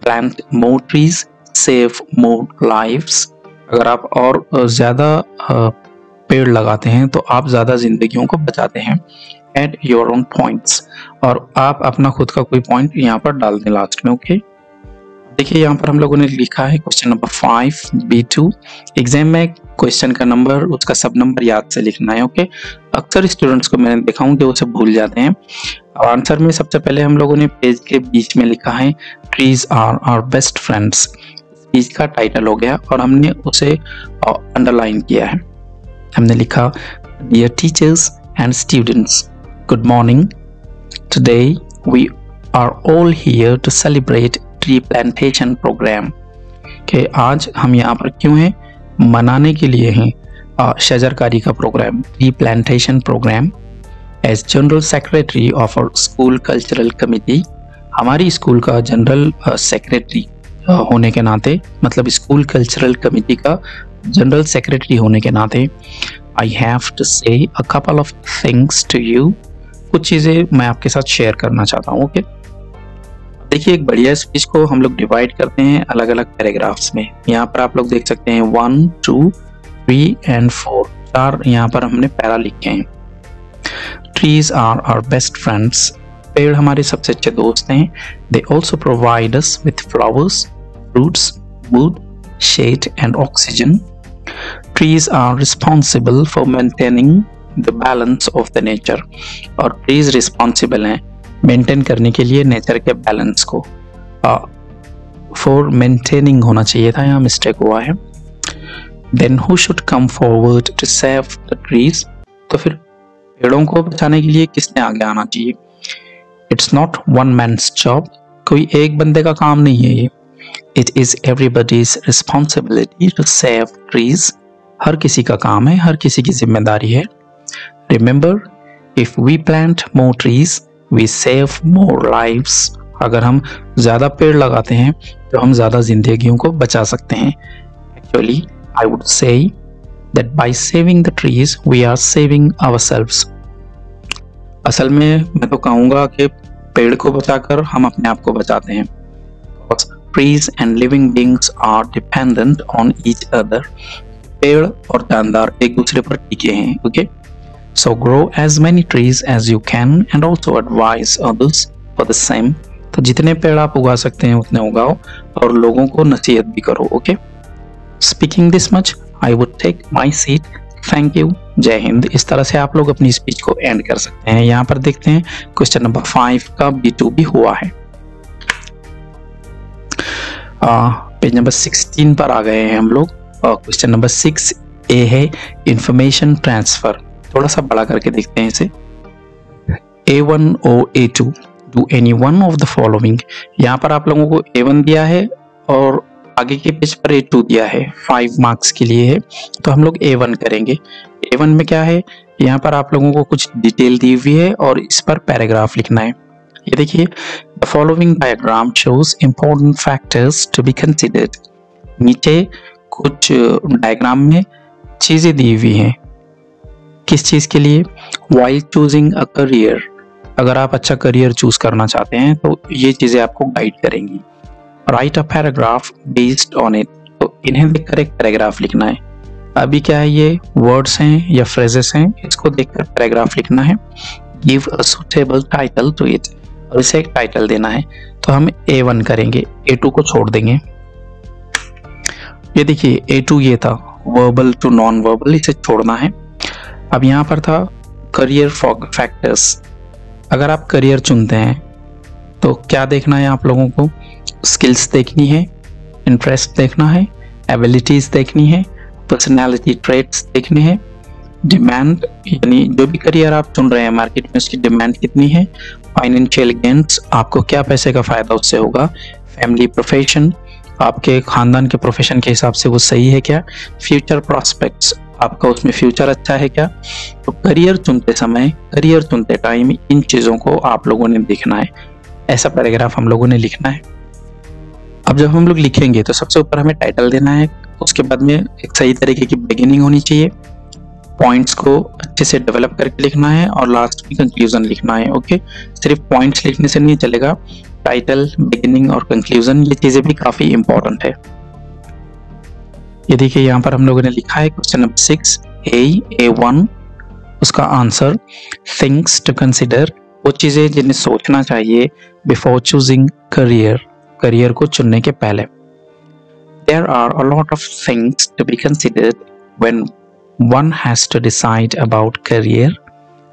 Plant more trees, save more lives, अगर आप और ज्यादा पेड़ लगाते हैं तो आप ज्यादा जिंदगियों को बचाते हैं। एड योर ओन पॉइंट्स, और आप अपना खुद का कोई पॉइंट यहाँ पर डाल दें लास्ट में। ओके, देखिए यहाँ पर हम लोगों ने लिखा है क्वेश्चन नंबर 5 B2। एग्जाम में क्वेश्चन का नंबर, उसका सब नंबर याद से लिखना है। ओके, अक्सर स्टूडेंट्स को मैंने देखा हूँ कि वो सब भूल जाते हैं। आंसर में सबसे पहले हम लोगों ने पेज के बीच में लिखा है trees are our best friends, speech का टाइटल हो गया और हमने उसे अंडरलाइन किया है। हमने लिखा dear teachers and students, good morning. Today we are all here to celebrate tree plantation programme. कि आज हम यहाँ पर क्यों हैं? मनाने के लिए हैं शजरकारी का programme, tree plantation programme. As general secretary of our school cultural committee, हमारी स्कूल का जनरल सेक्रेटरी होने के नाते, मतलब स्कूल कल्चरल कमेटी का जनरल सेक्रेटरी होने के नाते, I have to say a couple of things to you, कुछ चीज़ें मैं आपके साथ शेयर करना चाहता हूँ। ओके, देखिए एक बढ़िया स्पीच को हम लोग डिवाइड करते हैं अलग अलग पैराग्राफ्स में। यहाँ पर आप लोग देख सकते हैं 1, 2, 3 एंड 4, 4 यहाँ पर हमने पैरा लिखे हैं। Trees are our best friends, पेड़ हमारे सबसे अच्छे दोस्त हैं। They also provide us with flowers, fruits, wood, shade and oxygen. Trees are responsible for maintaining the balance of the nature, और ट्रीज रिस्पॉन्सिबल हैं मेंटेन करने के लिए नेचर के बैलेंस को। फॉर मेंटेनिंग होना चाहिए था, यहाँ मिस्टेक हुआ है। Then who should come forward to save the trees, तो फिर पेड़ों को बचाने के लिए किसने आगे आना चाहिए? It's not one man's job, कोई एक बंदे का काम नहीं है ये। It is everybody's responsibility to save trees, हर किसी का काम है, हर किसी की जिम्मेदारी है। Remember, if we plant more trees we save more lives, अगर हम ज्यादा पेड़ लगाते हैं तो हम ज्यादा जिंदगियों को बचा सकते हैं। Actually I would say that by saving the trees we are saving ourselves, असल में मैं तो कहूँगा कि पेड़ को बचाकर हम अपने आप को बचाते हैं। Trees and living beings are dependent on each other, पेड़ और जानदार एक दूसरे पर टिके हैं। Okay, so grow as many trees as you can and also advise others for the same, तो जितने पेड़ आप उगा सकते हैं उतने उगाओ और लोगों को नसीहत भी करो। Okay, speaking this much I would take my seat, thank you, जय हिंद। इस तरह से आप लोग अपनी स्पीच को एंड कर सकते हैं। यहाँ पर देखते हैं क्वेश्चन नंबर 5 का B2 भी हुआ है। पेज नंबर 16 पर आ गए हैं हम लोग। क्वेश्चन नंबर 6A है इंफॉर्मेशन ट्रांसफर, थोड़ा सा बड़ा करके देखते हैं इसे। A1 or A2, do any one of the following, यहाँ पर आप लोगों को A1 दिया है और आगे के पेज पर A2 दिया है, 5 मार्क्स के लिए है, तो हम लोग A1 करेंगे। A1 में क्या है, यहाँ पर आप लोगों को कुछ डिटेल दी हुई है और इस पर पैराग्राफ लिखना है। ये देखिए, the following diagram shows important factors to be considered, नीचे कुछ डायग्राम में चीजें दी हुई हैं किस चीज़ के लिए? वाइल चूजिंग अ करियर, अगर आप अच्छा करियर चूज करना चाहते हैं तो ये चीज़ें आपको गाइड करेंगी। Right a paragraph based on it, तो इन्हें देखकर एक पैराग्राफ लिखना है। अभी क्या है, ये वर्ड्स हैं या फ्रेजेस हैं, इसको देखकर पैराग्राफ लिखना है। Give a suitable title to it, और इसे एक टाइटल देना है। तो हम A1 करेंगे, A2 को छोड़ देंगे। ये देखिए A2 ये था वर्बल टू नॉन वर्बल, इसे छोड़ना है। अब यहाँ पर था करियर फैक्टर्स। अगर आप करियर चुनते हैं तो क्या देखना है आप लोगों को? स्किल्स देखनी है, इंटरेस्ट देखना है, एबिलिटीज देखनी है, पर्सनालिटी ट्रेट्स देखने हैं, डिमांड, यानी जो भी करियर आप चुन रहे हैं मार्केट में उसकी डिमांड कितनी है, फाइनेंशियल गेन्स, आपको क्या पैसे का फायदा उससे होगा, फैमिली प्रोफेशन, आपके खानदान के प्रोफेशन के हिसाब से वो सही है क्या, फ्यूचर प्रॉस्पेक्ट्स, आपका उसमें फ्यूचर अच्छा है क्या। तो करियर चुनते समय, करियर चुनते टाइम इन चीज़ों को आप लोगों ने देखना है। ऐसा पैराग्राफ हम लोगों ने लिखना है। अब जब हम लोग लिखेंगे तो सबसे ऊपर हमें टाइटल देना है, उसके बाद में एक सही तरीके की बिगिनिंग होनी चाहिए, पॉइंट्स को अच्छे से डेवलप करके लिखना है और लास्ट में कंक्लूजन लिखना है। ओके, सिर्फ पॉइंट्स लिखने से नहीं चलेगा, टाइटल, बिगिनिंग और कंक्लूजन ये चीजें भी काफी इंपॉर्टेंट है। ये देखिए यहाँ पर हम लोगों ने लिखा है क्वेश्चन नंबर 6 A1, उसका आंसर थिंग्स टू कंसिडर, वो चीजें जिन्हें सोचना चाहिए बिफोर चूजिंग करियर, करियर को चुनने के पहले। There are a lot of things to be considered when one has to decide about career.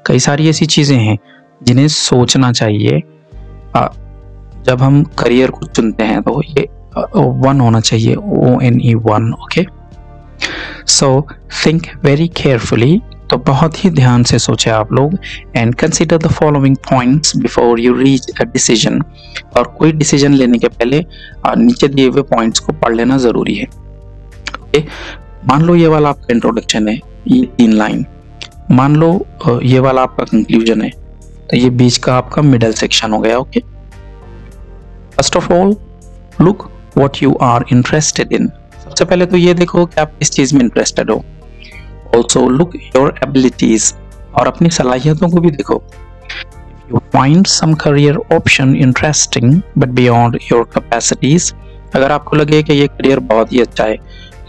कई सारी ऐसी चीजें हैं जिन्हें सोचना चाहिए जब हम करियर को चुनते हैं, तो ये 1 होना चाहिए, ONE1। Okay, so think very carefully, तो बहुत ही ध्यान से सोचे आप लोग। And consider the following points before you reach a decision, और कोई डिसीजन लेने के पहले नीचे दिए हुए पॉइंट्स को पढ़ लेना जरूरी है। ओके, मान लो ये वाला आपका इंट्रोडक्शन है, ये 3 लाइन, मान लो ये वाला आपका कंक्लूजन है, तो ये बीच का आपका मिडल सेक्शन हो गया। Okay, first of all look what you are interested in, सबसे पहले तो ये देखो कि आप किस चीज में इंटरेस्टेड हो। ऑल्सो लुक योर एबिलिटीज, और अपनी सलाहियतों को भी देखो। You find some career option interesting but beyond your capacities, अगर आपको लगे कि ये करियर बहुत ही अच्छा है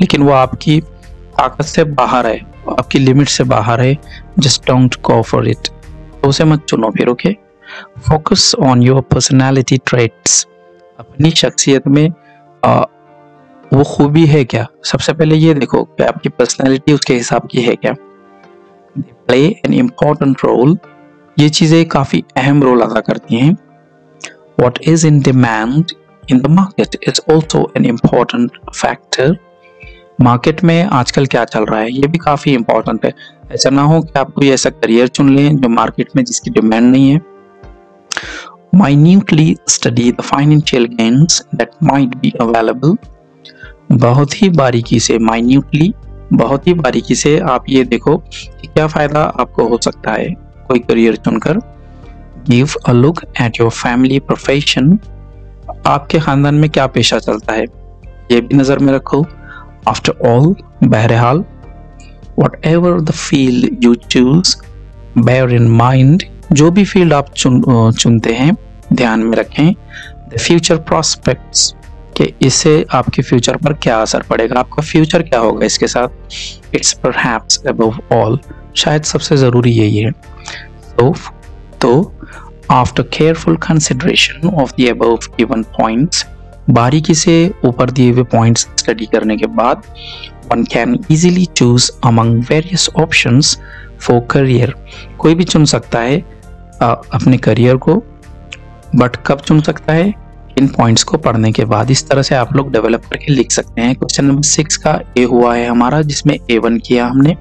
लेकिन वो आपकी ताकत से बाहर है, आपकी लिमिट से बाहर है, just don't go for it, तो उसे मत चुनो फिर। Okay, focus on your personality traits, अपनी शख्सियत में वो खूबी है क्या, सबसे पहले ये देखो कि आपकी पर्सनैलिटी उसके हिसाब की है क्या। प्ले एन इम्पॉर्टेंट रोल, ये चीजें काफी अहम रोल अदा करती हैं। What is in demand in the market is also an important factor, market में आजकल क्या चल रहा है ये भी काफी इंपॉर्टेंट है। ऐसा ना हो कि आप कोई ऐसा करियर चुन लें जो मार्केट में जिसकी डिमांड नहीं है। minutely study the financial gains that might be available, बहुत ही बारीकी से, minutely, बहुत ही बारीकी से आप ये देखो कि क्या फायदा आपको हो सकता है कोई करियर चुनकर। Give a look at your family profession, आपके खानदान में क्या पेशा चलता है ये भी नजर में रखो। After all, बहरहाल, whatever the field you choose, bear in mind, जो भी फील्ड आप चुनते हैं ध्यान में रखें द फ्यूचर प्रोस्पेक्ट्स, कि इससे आपके फ्यूचर पर क्या असर पड़ेगा, आपका फ्यूचर क्या होगा इसके साथ। इट्स परहैप्स अबव ऑल, शायद सबसे जरूरी यही है। तो after careful consideration of the above given points, बारीकी से ऊपर दिए हुए पॉइंट्स स्टडी करने के बाद, one can easily choose among various options for career, कोई भी चुन सकता है अपने करियर को, बट कब चुन सकता है, इन पॉइंट्स को पढ़ने के बाद। इस तरह से आप लोग डेवलप करके लिख सकते हैं। क्वेश्चन नंबर 6 का ए हुआ है हमारा, जिसमें A1 किया हमने।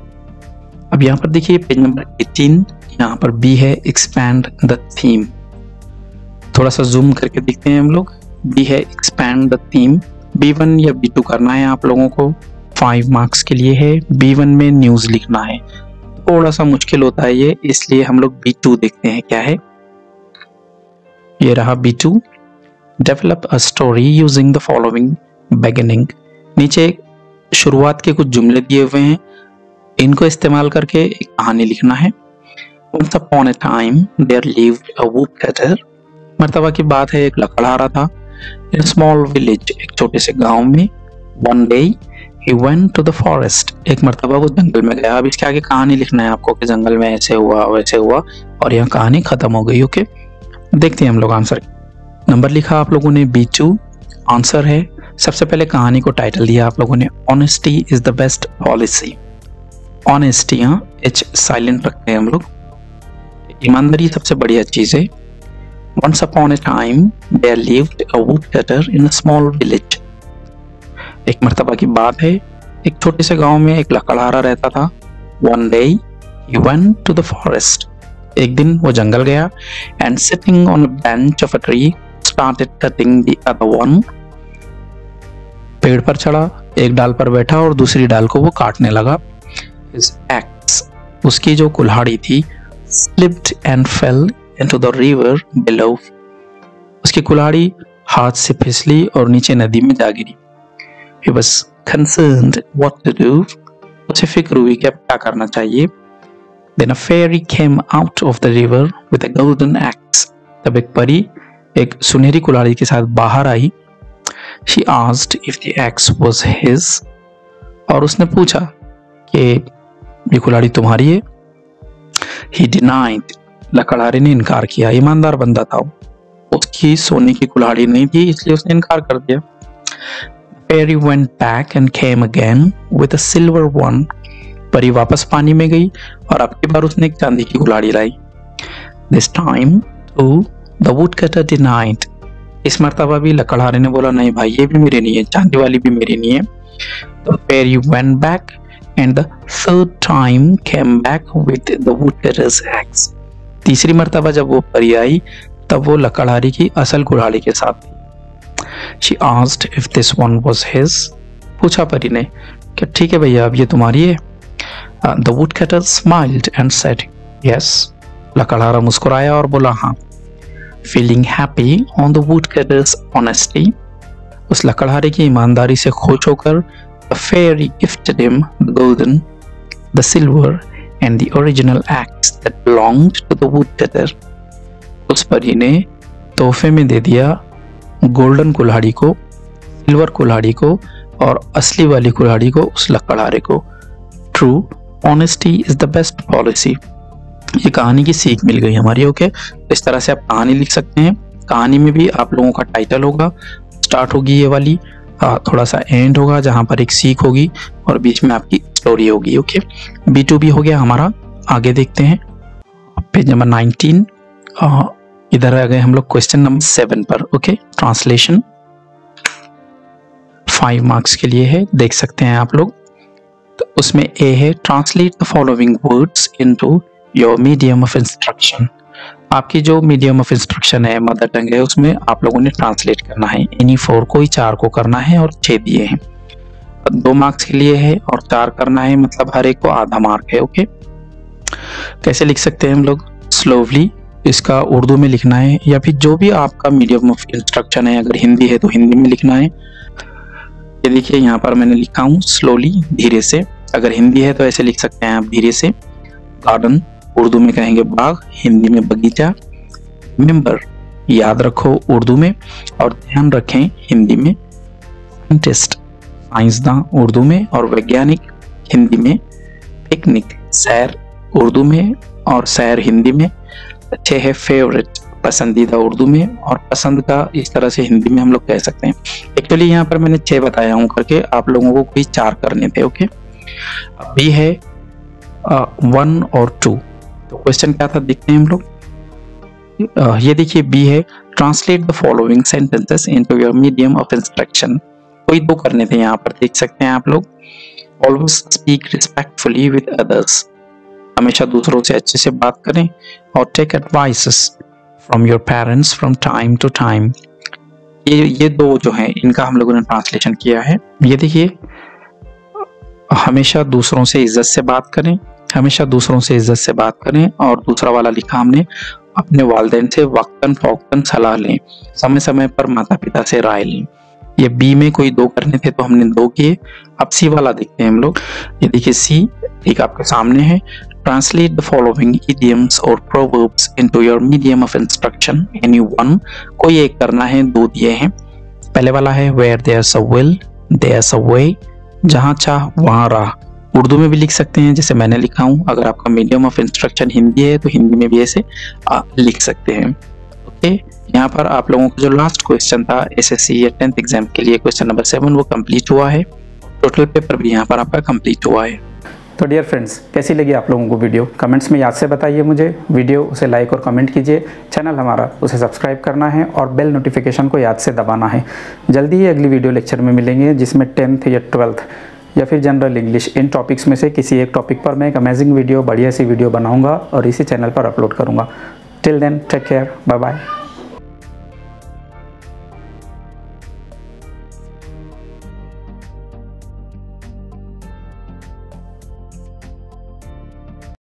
अब यहाँ पर देखिए पेज नंबर 18, यहाँ पर B है एक्सपैंड द थीम, थोड़ा सा जूम करके देखते हैं हम लोग। B है एक्सपैंड द थीम, B1 या B2 करना है आप लोगों को, 5 मार्क्स के लिए है। B1 में न्यूज लिखना है, थोड़ा सा मुश्किल होता है ये, इसलिए हम लोग B2 देखते हैं क्या है। ये रहा B2। Develop a story using the following beginning, नीचे शुरुआत के कुछ जुमले दिए हुए हैं, इनको इस्तेमाल करके एक कहानी लिखना है। Once upon a time there lived a woodcutter। मर्तबा की बात है, एक लकड़हारा था। In a small village, एक छोटे से गांव में। One day he went to the forest। एक मर्तबा वो जंगल में गया। अब इसके आगे कहानी लिखना है आपको कि जंगल में ऐसे हुआ वैसे हुआ, और यहाँ कहानी खत्म हो गई। ओके, देखते हैं हम लोग आंसर। नंबर लिखा आप लोगों ने B2, आंसर है। सबसे पहले कहानी को टाइटल दिया आप लोगों ने honesty is the best policy. Honesty, यहाँ H साइलेंट रखते हैं हम लोग। ईमानदारी सबसे बढ़िया चीज है। Once upon a time there lived a woodcutter in a small village। एक मर्तबा की बात है, एक छोटे से गांव में एक लकड़हारा रहता था। One day he went to the forest। एक दिन वो जंगल गया। And sitting on a branch of a tree started cutting the other one। पेड़ पर चढ़ा, एक डाल पर बैठा और दूसरी डाल को वो काटने लगा। His axe, उसकी जो कुल्हाड़ी थी, slipped and fell into the river below। उसकी कुल्हाड़ी हाथ से फिसली और नीचे नदी में जा गिरी। He was concerned what to do। उसे फिक्र हुई कि अब क्या करना चाहिए। Then a fairy came out of the river with a golden axe। तब एक परी एक सुनहरी कुल्हाड़ी के साथ बाहर आई। She asked if the axe was his। और उसने पूछा कि ये कुल्हाड़ी तुम्हारी है। He denied। लकड़हारे ने इनकार किया। ईमानदार बंदा था, उसकी सोने की कुल्हाड़ी नहीं थी, इसलिए उसने इनकार कर दिया। Fairy went back and came again with a silver one। परी वापस पानी में गई और अब की बार उसने एक चांदी की कुल्हाड़ी लाई। This time too the woodcutter denied। इस मर्तबा भी लकड़हारे ने बोला नहीं भाई, ये भी मेरी नहीं है, चांदी वाली भी मेरी नहीं है। The fairy went back and the third time came back with the woodcutter's axe। तीसरी मर्तबा जब वो परी आई तब वो लकड़हारे की असल कुल्हाड़ी के साथ थी। She asked if this one was his। पूछा परी ने कि ठीक है भैया, अब ये तुम्हारी है। The woodcutter smiled and said yes। लकड़हारा मुस्कुराया और बोला हाँ। Feeling happy on the woodcutter's honesty। उस लकड़हारे की ईमानदारी से खुश होकर the fairy gifted him the golden, the silver and the original axe that belonged to the woodcutter। उस परी ने तोहफे में दे दिया गोल्डन कुल्हाड़ी को, सिल्वर कुल्हाड़ी को और असली वाली कुल्हाड़ी को उस लकड़हारे को। True honesty is the best policy। ये कहानी की सीख मिल गई हमारी। ओके, इस तरह से आप कहानी लिख सकते हैं। कहानी में भी आप लोगों का टाइटल होगा, स्टार्ट होगी ये वाली, थोड़ा सा एंड होगा जहां पर एक सीख होगी और बीच में आपकी स्टोरी होगी। ओके, B2 भी हो गया हमारा। आगे देखते हैं पेज नंबर 19। इधर आ गए हम लोग क्वेश्चन नंबर 7 पर। ओके, ट्रांसलेशन 5 मार्क्स के लिए है, देख सकते हैं आप लोग। तो उसमें ए है translate the following words into your medium of instruction. आपकी जो मीडियम ऑफ इंस्ट्रक्शन है, मदर टंग है, उसमें आप लोगों ने ट्रांसलेट करना है। एनी 4 को ही 4 को करना है और 6 दिए हैं। 2 मार्क्स के लिए है और 4 करना है, मतलब हर एक को आधा मार्क है। ओके, कैसे लिख सकते हैं हम लोग? स्लोवली इसका उर्दू में लिखना है या फिर जो भी आपका मीडियम ऑफ इंस्ट्रक्शन है। अगर हिंदी है तो हिंदी में लिखना है। ये देखिए यहाँ पर मैंने लिखा हूँ स्लोली, धीरे से। अगर हिंदी है तो ऐसे लिख सकते हैं आप, धीरे से। गार्डन उर्दू में कहेंगे बाग, हिंदी में बगीचा। मेंबर याद रखो उर्दू में और ध्यान रखें हिंदी में। साइंटिस्ट साइंसदान उर्दू में और वैज्ञानिक हिंदी में। पिकनिक सैर उर्दू में और सैर हिंदी में। अच्छे है फेवरेट पसंदीदा उर्दू में और पसंद का इस तरह से हिंदी में हम लोग कह सकते हैं। एक्चुअली यहाँ पर मैंने 6 बताया हूँ करके, आप लोगों को कोई 4 करने थे। ओके, बी है 1 और 2। तो क्वेश्चन क्या था देखते हैं हम लोग। ये देखिए बी है translate the following sentences into your medium of instruction. कोई 2 करने थे यहाँ पर, देख सकते हैं आप लोग। Always speak respectfully with others. हमेशा दूसरों से अच्छे से बात करें और take advices from your parents from time to time. ये 2 जो हैं इनका हम लोगों ने ट्रांसलेशन किया है। ये देखिए हमेशा दूसरों से इज्जत से बात करें, हमेशा दूसरों से इज्जत से बात करें। और दूसरा वाला लिखा हमने अपने वालिदैन से वक्तन फौक्तन सलाह लें, समय समय पर माता पिता से राय लें। ये बी में कोई 2 करने थे तो हमने 2 किए। अब सी वाला देखते हैं हम लोग। ये देखिए सी एक आपके सामने है। ट्रांसलेट द फॉलोइंग idioms और proverbs into your medium of instruction any one। कोई एक करना है, 2 दिए हैं। पहले वाला है where there's a will there's a way। जहां चाह वहां राह। उर्दू में भी लिख सकते हैं जैसे मैंने लिखा हूं। अगर आपका मीडियम ऑफ इंस्ट्रक्शन हिंदी है तो हिंदी में भी ऐसे लिख सकते हैं। ओके, यहाँ पर आप लोगों का जो लास्ट क्वेश्चन था एसएससी या 10th एग्जाम के लिए क्वेश्चन नंबर 7 वो कंप्लीट हुआ है। टोटल पेपर भी यहाँ पर आपका कंप्लीट हुआ है। तो डियर फ्रेंड्स, कैसी लगी आप लोगों को वीडियो? कमेंट्स में याद से बताइए मुझे। वीडियो उसे लाइक और कमेंट कीजिए। चैनल हमारा उसे सब्सक्राइब करना है और बेल नोटिफिकेशन को याद से दबाना है। जल्दी ही अगली वीडियो लेक्चर में मिलेंगे जिसमें 10th या 12th या फिर जनरल इंग्लिश इन टॉपिक्स में से किसी एक टॉपिक पर मैं एक अमेजिंग वीडियो, बढ़िया सी वीडियो बनाऊंगा और इसी चैनल पर अपलोड करूंगा। Till then take care, bye bye.